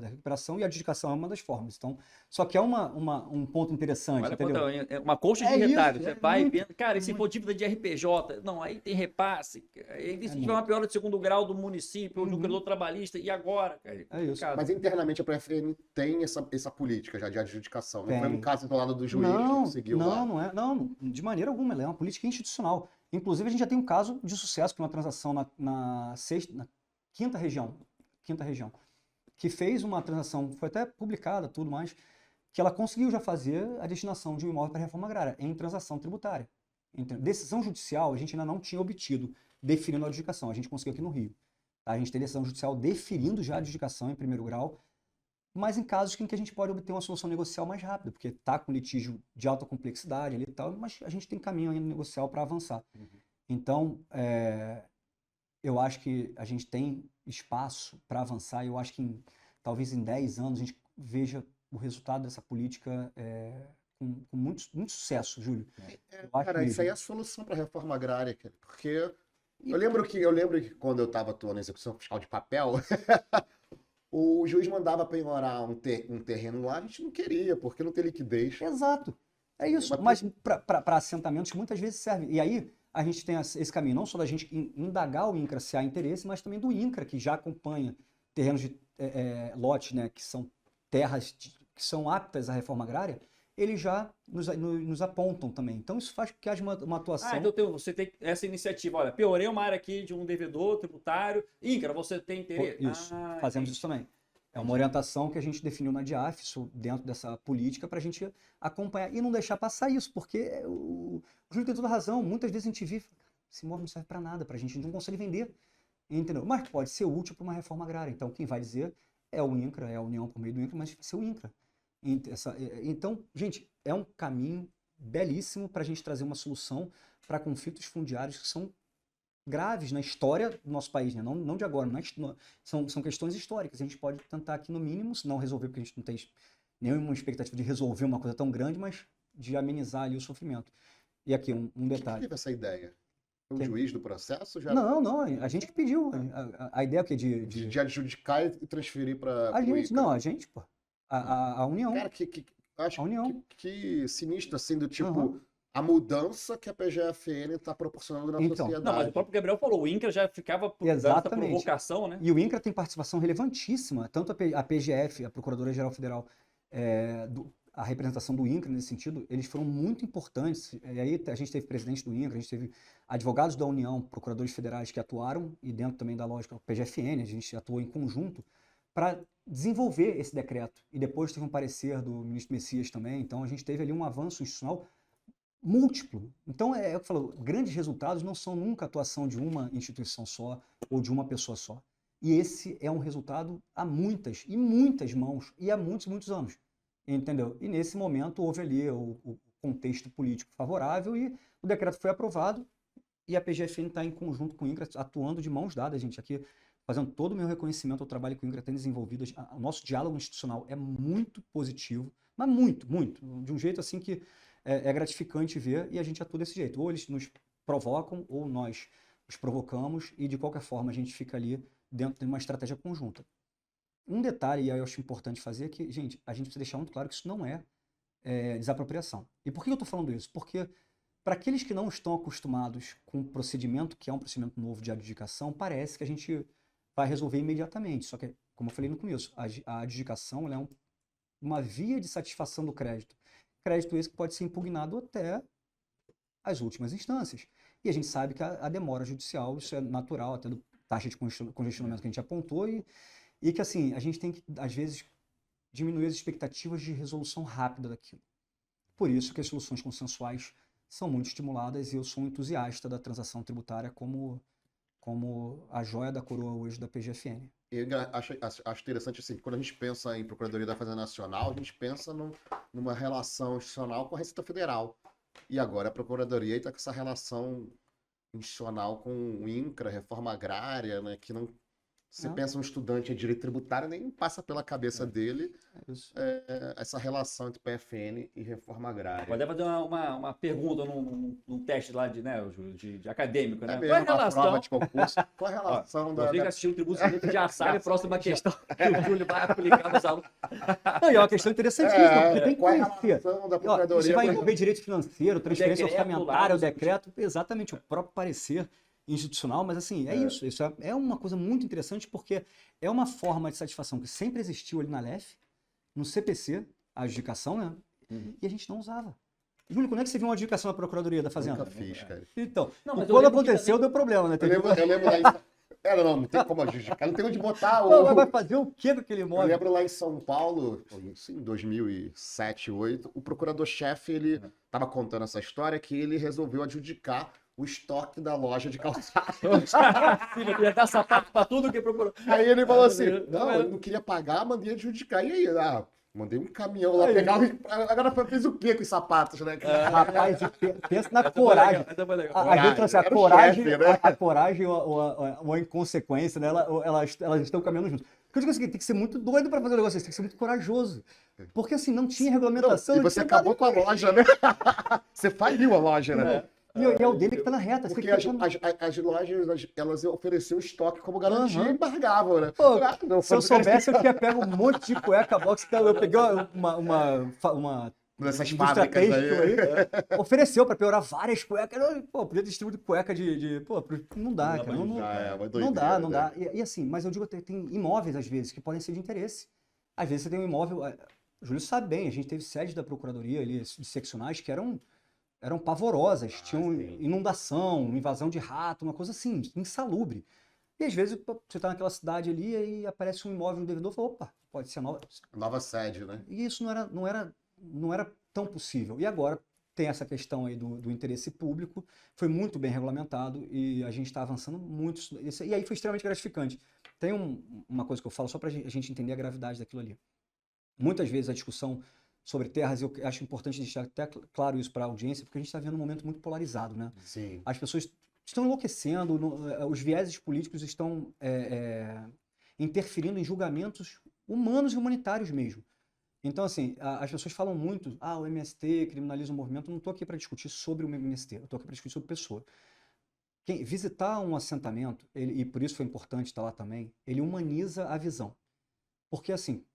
recuperação, e a adjudicação é uma das formas. Então, só que é um ponto interessante, Olha entendeu? é uma colcha de É isso, retalho. Você vai muito, vendo, cara, e se muito. for dívida de RPJ? Não, aí tem repasse. Aí se tiver uma penhora de segundo grau do município, ou do credor trabalhista, e agora? Cara, É isso. complicado. Mas internamente a PFN tem essa política já de adjudicação. Não foi Tem. no caso isolado do juiz que Não, conseguiu lá. não é. Não, de maneira alguma. Ela é uma política institucional. Inclusive, a gente já tem um caso de sucesso, que é uma transação na quinta região, que fez uma transação, foi até publicada, tudo mais, que ela conseguiu já fazer a destinação de um imóvel para reforma agrária em transação tributária. Decisão judicial a gente ainda não tinha obtido definindo a adjudicação, a gente conseguiu aqui no Rio. Tá? A gente tem decisão judicial definindo já a adjudicação em primeiro grau, mas em casos em que a gente pode obter uma solução negocial mais rápida, porque está com litígio de alta complexidade ali e tal, mas a gente tem caminho ainda negocial para avançar. Então, eu acho que a gente tem espaço para avançar, e eu acho que talvez em 10 anos a gente veja o resultado dessa política com muito, muito sucesso, Júlio. Eu acho Cara, isso aí é a mesmo. solução para a reforma agrária, cara. Porque eu lembro que quando eu estava atuando na execução fiscal de papel, o juiz mandava penhorar um terreno lá, a gente não queria, porque não tem liquidez. Exato. É isso. Mas para assentamentos que muitas vezes serve. E aí a gente tem esse caminho, não só da gente indagar o INCRA se há interesse, mas também do INCRA, que já acompanha terrenos de lotes, né, que são terras que são aptas à reforma agrária, eles já nos apontam também. Então isso faz com que haja uma atuação. Então você tem essa iniciativa. Olha, penhorei uma área aqui de um devedor tributário. INCRA, você tem interesse? Isso, fazemos isso também. É uma orientação que a gente definiu na DIAF, isso dentro dessa política, para a gente acompanhar e não deixar passar isso, porque o Júlio tem toda razão. Muitas vezes a gente vive, esse imóvel não serve para nada, para a gente não consegue vender, entendeu? Mas pode ser útil para uma reforma agrária. Então, quem vai dizer é o INCRA, é a União por meio do INCRA, mas vai ser o INCRA. Então, gente, é um caminho belíssimo para a gente trazer uma solução para conflitos fundiários que são graves na história do nosso país, né? Não de agora, são questões históricas. A gente pode tentar aqui, no mínimo, se não resolver, porque a gente não tem nenhuma expectativa de resolver uma coisa tão grande, mas de amenizar ali o sofrimento. E aqui, um Quem detalhe. teve essa ideia? O Quem? juiz do processo já Não, a gente que pediu. A ideia é o quê? de adjudicar e transferir para A gente, não, a gente, pô. A União. Cara, acho A União. que sinistro, assim, do tipo, Aham. a mudança que a PGFN está proporcionando na Então. sociedade. Não, mas o próprio Gabriel falou, o INCRA já ficava dando essa Exatamente. provocação, né? E o INCRA tem participação relevantíssima, tanto a PGF, a Procuradoria-Geral Federal, a representação do INCRA nesse sentido, eles foram muito importantes. E aí a gente teve presidente do INCRA, a gente teve advogados da União, procuradores federais que atuaram, e dentro também da lógica PGFN, a gente atuou em conjunto para desenvolver esse decreto. E depois teve um parecer do ministro Messias também, então a gente teve ali um avanço institucional múltiplo. Então, é o que eu falo, grandes resultados não são nunca a atuação de uma instituição só ou de uma pessoa só. E esse é um resultado a muitas e muitas mãos e há muitos, muitos anos. Entendeu? E nesse momento houve ali o contexto político favorável e o decreto foi aprovado e a PGFN está em conjunto com o INCRA, atuando de mãos dadas, gente, aqui fazendo todo o meu reconhecimento ao trabalho que o INCRA tem desenvolvido. O nosso diálogo institucional é muito positivo, mas muito, muito, de um jeito assim que é gratificante ver, e a gente atua desse jeito. Ou eles nos provocam, ou nós os provocamos, e de qualquer forma a gente fica ali dentro de uma estratégia conjunta. Um detalhe, e aí eu acho importante fazer, é que, gente, a gente precisa deixar muito claro que isso não é desapropriação. E por que eu estou falando isso? Porque para aqueles que não estão acostumados com o procedimento, que é um procedimento novo de adjudicação, parece que a gente vai resolver imediatamente. Só que, como eu falei no começo, a adjudicação ela é uma via de satisfação do crédito. Crédito esse que pode ser impugnado até as últimas instâncias. E a gente sabe que a demora judicial, isso é natural, até do taxa de congestionamento que a gente apontou, e que assim, a gente tem que, às vezes, diminuir as expectativas de resolução rápida daquilo. Por isso que as soluções consensuais são muito estimuladas e eu sou um entusiasta da transação tributária como a joia da coroa hoje da PGFN. Eu acho interessante, assim, quando a gente pensa em Procuradoria da Fazenda Nacional, a gente pensa numa relação institucional com a Receita Federal. E agora a Procuradoria está com essa relação institucional com o INCRA, reforma agrária, né, que não... Você pensa um estudante em direito tributário, nem passa pela cabeça dele essa relação entre PFN e reforma agrária. Pode fazer uma pergunta num teste lá de acadêmico, né? Mesmo, Qual é a uma relação? prova de concurso. Qual é a relação Você que assistiu o Tributo Científico já sabe a próxima questão que o Júlio vai aplicar nos alunos. Não, e é uma questão interessantíssima, porque tem que qual é a conhecer. relação da Ó, Procuradoria? isso vai envolver direito financeiro, transferência decreto orçamentária, lá, o decreto, exatamente, o próprio parecer institucional, mas assim, isso é uma coisa muito interessante porque é uma forma de satisfação que sempre existiu ali na LEF, no CPC, a adjudicação, né? E a gente não usava. Júlio, quando é que você viu uma adjudicação na Procuradoria da Fazenda? Nunca fiz, cara. Então, Não, mas eu quando lembro que aconteceu, também- deu problema, né? Eu lembro lá em... não tem como adjudicar, não tem onde botar Não, o... mas vai fazer o que com aquele Eu imóvel? lembro lá em São Paulo, isso em 2007, 2008, o procurador-chefe, ele estava contando essa história que ele resolveu adjudicar o estoque da loja de calçados. Filho, ia dar sapato pra tudo que procurou. Aí ele falou assim, não, ele não queria pagar, mandei adjudicar. E aí, mandei um caminhão lá pegar. Agora fez o quê com os sapatos, né? Rapaz, pensa na Essa foi coragem. legal, essa foi legal. A gente fala assim, a Era o coragem, chefe, né? a coragem ou a inconsequência, né? Elas estão caminhando juntas. Porque eu digo assim, tem que ser muito doido para fazer um negócio desse, tem que ser muito corajoso. Porque assim, não tinha regulamentação. E não você tinha acabou nada. com a loja, né? Você faliu a loja, né? E é o dele que tá na reta. Você Porque tem que as lojas, elas ofereciam estoque como garantia Aham. e embargavam, né? Pô, Não, se eu soubesse, eu tinha pego um monte de cueca box. Eu peguei uma Dessas indústria fábricas têxtil aí. ofereceu para piorar várias cuecas. Pô, podia distribuir cueca Pô, não dá, cara. Não Uma dá, doideira, não né? dá. E assim, mas eu digo, tem imóveis, às vezes, que podem ser de interesse. Às vezes você tem um imóvel... O Júlio sabe bem, a gente teve sede da Procuradoria ali, de seccionais, que eram pavorosas. Tinham sim. inundação, invasão de rato, uma coisa assim, insalubre. E às vezes você está naquela cidade ali e aparece um imóvel no devedor e fala, opa, pode ser nova. Nova sede, né? E isso não era tão possível. E agora, tem essa questão aí do interesse público, foi muito bem regulamentado e a gente está avançando muito. E aí foi extremamente gratificante. Tem uma coisa que eu falo só para a gente entender a gravidade daquilo ali. Muitas vezes a discussão sobre terras, eu acho importante deixar até claro isso para a audiência, porque a gente está vendo um momento muito polarizado, né? Sim. As pessoas estão enlouquecendo, os vieses políticos estão interferindo em julgamentos humanos e humanitários mesmo. Então, assim, as pessoas falam muito, o MST criminaliza o movimento. Eu não estou aqui para discutir sobre o MST, eu estou aqui para discutir sobre pessoa. Visitar um assentamento, e por isso foi importante estar lá também, ele humaniza a visão. Porque, assim,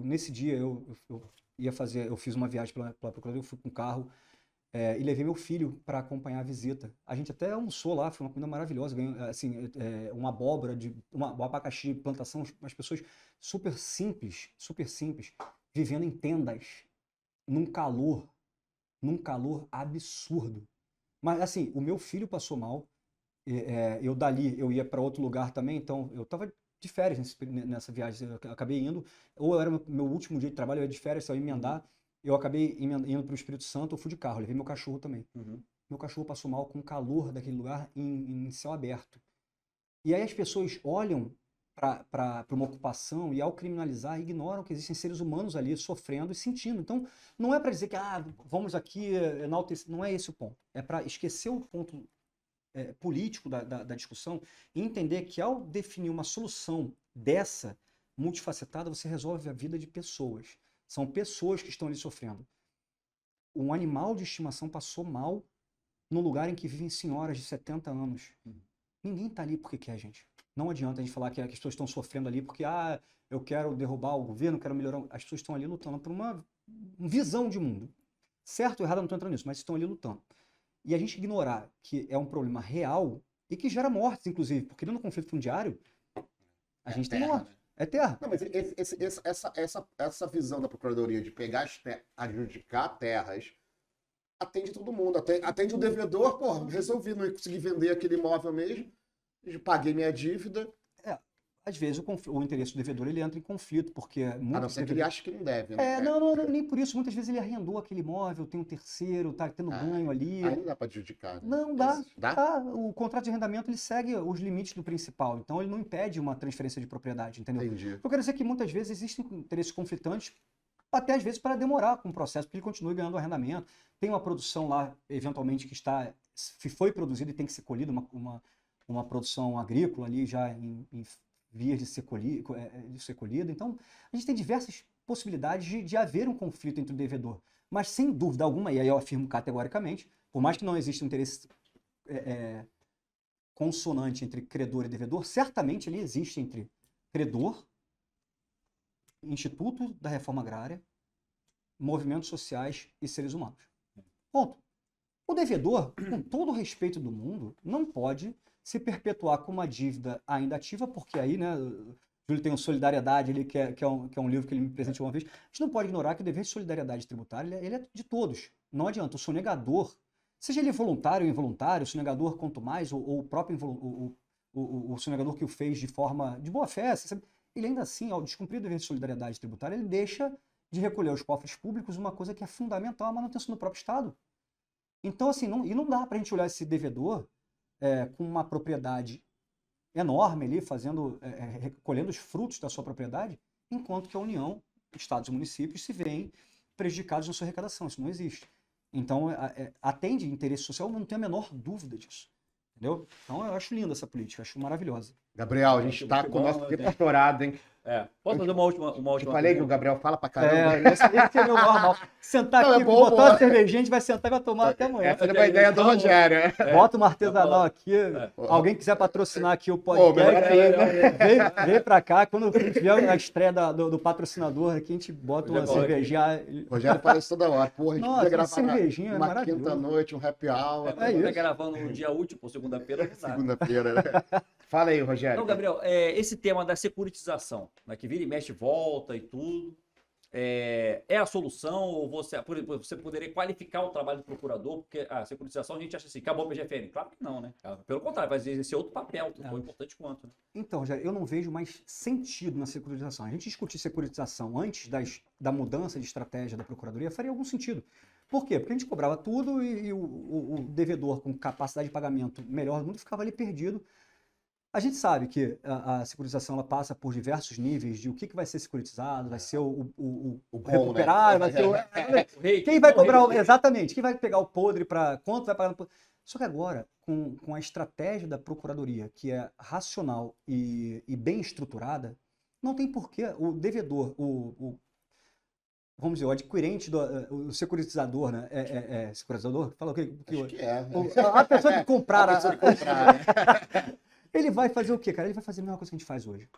nesse dia, eu fiz uma viagem pela Procuradoria, eu fui com um carro, e levei meu filho para acompanhar a visita. A gente até almoçou lá, foi uma comida maravilhosa. Ganhou, assim, uma abóbora, um abacaxi de plantação, as pessoas super simples, vivendo em tendas, num calor absurdo. Mas, assim, o meu filho passou mal, eu ia para outro lugar também, então eu estava de férias nessa viagem, eu acabei indo, ou era meu último dia de trabalho, eu ia de férias, só ia emendar. Eu acabei indo para o Espírito Santo, eu fui de carro, levei meu cachorro também. Meu cachorro passou mal com o calor daquele lugar em céu aberto. E aí as pessoas olham para uma ocupação e, ao criminalizar, ignoram que existem seres humanos ali sofrendo e sentindo. Então, não é para dizer que vamos aqui enaltecer, não é esse o ponto. É para esquecer o ponto político da discussão e entender que, ao definir uma solução dessa multifacetada, você resolve a vida de pessoas. São pessoas que estão ali sofrendo. Um animal de estimação passou mal num lugar em que vivem senhoras de 70 anos. Ninguém está ali porque quer, gente. Não adianta a gente falar que as pessoas estão sofrendo ali porque eu quero derrubar o governo, quero melhorar. As pessoas estão ali lutando por uma visão de mundo. Certo ou errado, eu não estou entrando nisso, mas estão ali lutando. E a gente ignorar que é um problema real e que gera mortes, inclusive, porque no conflito fundiário, a gente tem morte. É terra. Não, mas essa visão da Procuradoria de pegar adjudicar terras atende todo mundo. Atende o devedor, resolvi, não consegui vender aquele imóvel mesmo, paguei minha dívida. Às vezes o interesse do devedor ele entra em conflito, porque A não ser que ele acha que não deve. Né? Não, nem por isso. Muitas vezes ele arrendou aquele imóvel, tem um terceiro, tá tendo ganho ali. Aí não dá para adjudicar. Né? Não dá. Dá? O contrato de arrendamento ele segue os limites do principal, então ele não impede uma transferência de propriedade, entendeu? Entendi. Eu quero dizer que muitas vezes existem interesses conflitantes, até às vezes para demorar com o processo, porque ele continue ganhando arrendamento. Tem uma produção lá, eventualmente, que foi produzida e tem que ser colhida, uma produção agrícola ali já em vias de ser colhida. Então, a gente tem diversas possibilidades de haver um conflito entre o devedor. Mas, sem dúvida alguma, e aí eu afirmo categoricamente, por mais que não exista um interesse consonante entre credor e devedor, certamente ele existe entre credor, Instituto da Reforma Agrária, movimentos sociais e seres humanos. Ponto. O devedor, com todo o respeito do mundo, não pode se perpetuar com uma dívida ainda ativa, porque aí, né, o Júlio tem o Solidariedade, que é um livro que ele me presenteou uma vez. A gente não pode ignorar que o dever de solidariedade tributária ele é de todos. Não adianta. O sonegador, seja ele voluntário ou involuntário, o sonegador quanto mais, ou o próprio o sonegador que o fez de forma de boa fé, sabe? Ele ainda assim, ao descumprir o dever de solidariedade tributária, ele deixa de recolher aos cofres públicos uma coisa que é fundamental, a manutenção do próprio Estado. Então, assim, não dá para a gente olhar esse devedor com uma propriedade enorme ali, recolhendo os frutos da sua propriedade, enquanto que a União, Estados e municípios se veem prejudicados na sua arrecadação. Isso não existe. Então, atende interesse social, não tenho a menor dúvida disso. Entendeu? Então, eu acho linda essa política, acho maravilhosa. Gabriel, a gente está com o nosso tempo estourado, hein? Posso fazer uma última Eu falei que o Gabriel fala pra caramba. Esse é meu normal. Sentar aqui, botar uma cervejinha, a gente vai sentar e vai tomar até amanhã. Essa é uma ideia do Rogério. Bota uma artesanal aqui. Alguém quiser patrocinar aqui o podcast, vem pra cá. Quando tiver a estreia do patrocinador aqui, a gente bota uma cervejinha. O Rogério fala isso toda hora. Porra, a gente podia gravar cervejinha uma quinta-noite, um happy hour. Tá gravando no dia útil, por segunda-feira. Segunda-feira, né? Fala aí, Rogério. Então, Gabriel, esse tema da securitização, né, que vira e mexe, volta e tudo. é a solução? Ou você poderia qualificar o trabalho do procurador? Porque a securitização a gente acha assim, acabou o PGFN. Claro que não, né? Pelo contrário, vai exercer outro papel, tão importante quanto. Né? Então, Rogério, eu não vejo mais sentido na securitização. A gente discutir securitização antes da mudança de estratégia da Procuradoria faria algum sentido. Por quê? Porque a gente cobrava tudo e o devedor com capacidade de pagamento melhor do mundo ficava ali perdido. A gente sabe que a securitização ela passa por diversos níveis de o que vai ser securitizado, vai ser o bom, recuperável, né? vai ser quem vai cobrar, exatamente, quem vai pegar o podre para quanto vai pagar no podre. Só que agora, com a estratégia da Procuradoria, que é racional e bem estruturada, não tem porquê o devedor, vamos dizer, o adquirente, o securitizador, né? Securitizador? Fala o quê? Acho que é. A pessoa que comprar... A pessoa que comprar, né? Ele vai fazer o quê, cara? Ele vai fazer a mesma coisa que a gente faz hoje.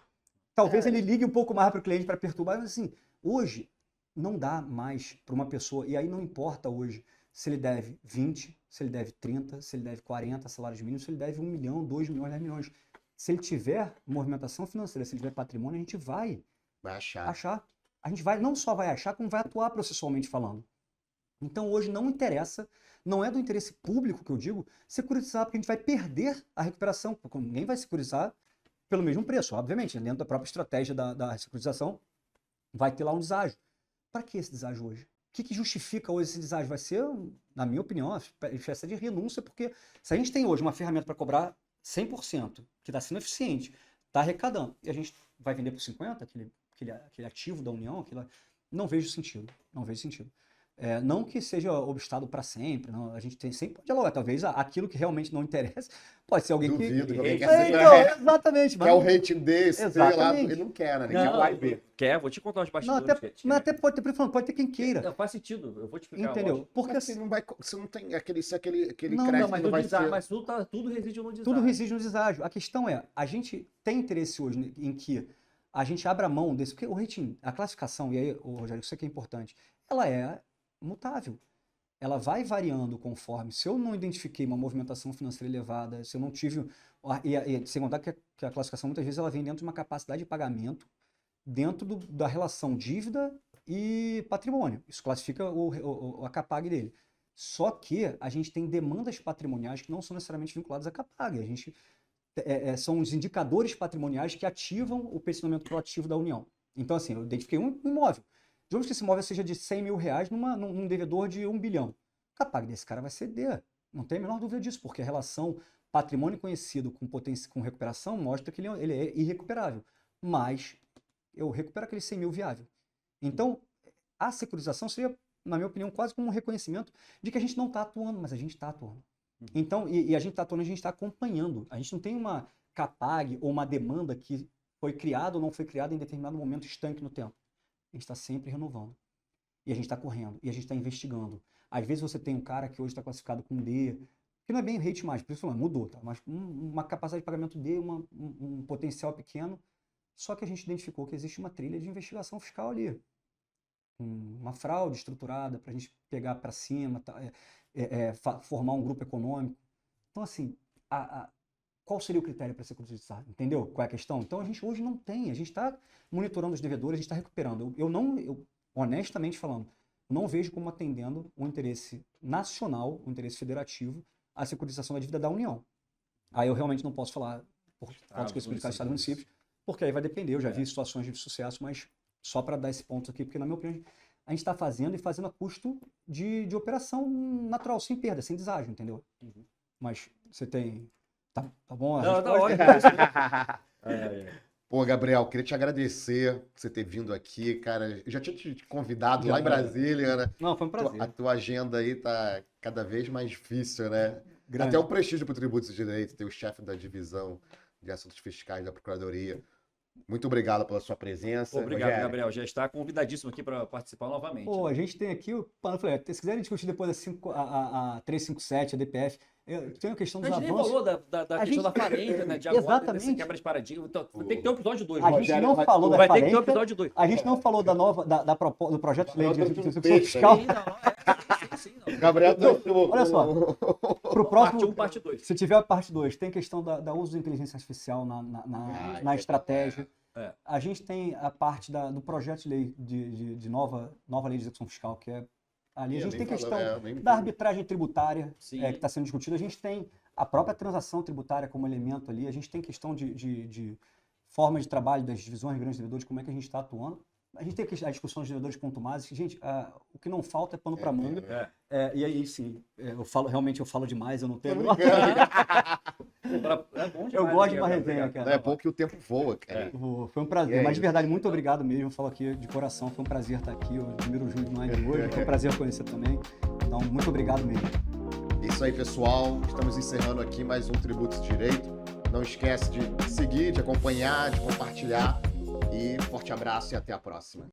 Talvez ele ligue um pouco mais para o cliente para perturbar, mas assim, hoje não dá mais para uma pessoa, e aí não importa hoje se ele deve 20, se ele deve 30, se ele deve 40 salários mínimos, se ele deve 1 milhão, 2 milhões, 10 milhões. Se ele tiver movimentação financeira, se ele tiver patrimônio, a gente vai achar. A gente não só vai achar, como vai atuar processualmente falando. Então hoje não interessa, não é do interesse público que eu digo, securitizar, porque a gente vai perder a recuperação, porque ninguém vai securitizar pelo mesmo preço, obviamente, dentro da própria estratégia da securitização, vai ter lá um deságio. Para que esse deságio hoje? O que justifica hoje esse deságio? Vai ser, na minha opinião, uma espécie de renúncia, porque se a gente tem hoje uma ferramenta para cobrar 100%, que está sendo eficiente, está arrecadando, e a gente vai vender por 50%, aquele ativo da União, não vejo sentido, não vejo sentido. Não que seja obstado para sempre, não, a gente sempre pode dialogar, talvez aquilo que realmente não interessa, pode ser alguém Duvido, que... alguém Exatamente. Quer o rating desse, exatamente. Ele não quer, né? Ele Não, quer o A e B. Vou te contar os Não, bastidores. mas até pode ter quem queira. Não, faz sentido, eu vou te explicar. Entendeu? Porque Mas você não tem aquele Não, crédito mas não vai ser... mas tudo reside no deságio. tudo reside no deságio. A questão é, a gente tem interesse hoje em que a gente abra mão desse, porque o rating, a classificação, e aí, Rogério, isso aqui é importante, ela é mutável. Ela vai variando conforme. Se eu não identifiquei uma movimentação financeira elevada, se eu não tive... sem contar que a classificação, muitas vezes, ela vem dentro de uma capacidade de pagamento, dentro da relação dívida e patrimônio. Isso classifica a CAPAG dele. Só que a gente tem demandas patrimoniais que não são necessariamente vinculadas à CAPAG. A gente... são os indicadores patrimoniais que ativam o posicionamento proativo da União. Então, assim, eu identifiquei um imóvel. Digamos que esse imóvel seja de 100 mil reais num devedor de 1 bilhão. A CAPAG desse cara vai ceder. Não tem a menor dúvida disso, porque a relação patrimônio conhecido com recuperação mostra que ele é irrecuperável. Mas eu recupero aquele 100 mil viável. Então, a securitização seria, na minha opinião, quase como um reconhecimento de que a gente não está atuando, mas a gente está atuando. Então, e a gente está atuando, a gente está acompanhando. A gente não tem uma CAPAG ou uma demanda que foi criada ou não foi criada em determinado momento estanque no tempo. A gente está sempre renovando. E a gente está correndo. E a gente está investigando. Às vezes você tem um cara que hoje está classificado com D, que não é bem rate mais, por isso falando, mudou, tá? Mas uma capacidade de pagamento D, um potencial pequeno. Só que a gente identificou que existe uma trilha de investigação fiscal ali. Uma fraude estruturada para a gente pegar para cima, formar um grupo econômico. Então, assim, qual seria o critério para ser securitizado? Entendeu qual é a questão? Então, a gente hoje não tem. A gente está monitorando os devedores, a gente está recuperando. Eu, honestamente falando, não vejo como atendendo o interesse nacional, o interesse federativo, a securitização da dívida da União. Aí eu realmente não posso falar por conta que explicar Estado e municípios, porque aí vai depender. Eu já vi situações de sucesso, mas só para dar esse ponto aqui, porque na minha opinião, a gente está fazendo a custo de operação natural, sem perda, sem deságio, entendeu? Uhum. Mas você tem... Tá bom? Não, tá ótimo. Pô, Gabriel, queria te agradecer por você ter vindo aqui, cara. Eu já tinha te convidado lá em Brasília, né? Não, foi um prazer. A tua agenda aí tá cada vez mais difícil, né? Grande. Até o prestígio para o Tributos e Direitos, ter o chefe da divisão de assuntos fiscais da Procuradoria. Muito obrigado pela sua presença. Obrigado, Rogério. Gabriel. Já está convidadíssimo aqui para participar novamente. Pô, a gente tem aqui, eu falei, se quiserem discutir depois a 357, a DPF, tem a questão dos avanços. A gente nem falou da questão da falência, né? De agora, exatamente. dessa quebra de paradigma. Então, tem que ter um episódio 2. A gente não falou da Vai ter que ter um falência, episódio 2. a gente não falou do projeto de lei de execução fiscal. Sim, Gabriel, olha só, pro próximo, parte 1, parte 2. Se tiver a parte 2, tem questão da uso da inteligência artificial na estratégia. A gente tem a parte do projeto de lei de nova lei de execução fiscal, que é ali. A gente tem questão da arbitragem tributária, que está sendo discutida. A gente tem a própria transação tributária como elemento ali. A gente tem questão de forma de trabalho das divisões de grandes devedores, como é que a gente está atuando. A gente tem a discussão dos devedores contumazes. Gente, o que não falta é pano para manga. E aí, sim, eu falo demais, eu não tenho... Eu gosto de uma resenha, cara. É bom que o tempo voa, cara. Foi um prazer, mas de verdade, muito obrigado mesmo. Eu falo aqui de coração, foi um prazer estar aqui. Eu admiro o Júlio demais de hoje, foi um prazer conhecer também. Então, muito obrigado mesmo. Isso aí, pessoal. Estamos encerrando aqui mais um Tributos e Direito. Não esquece de seguir, de acompanhar, de compartilhar. E forte abraço e até a próxima.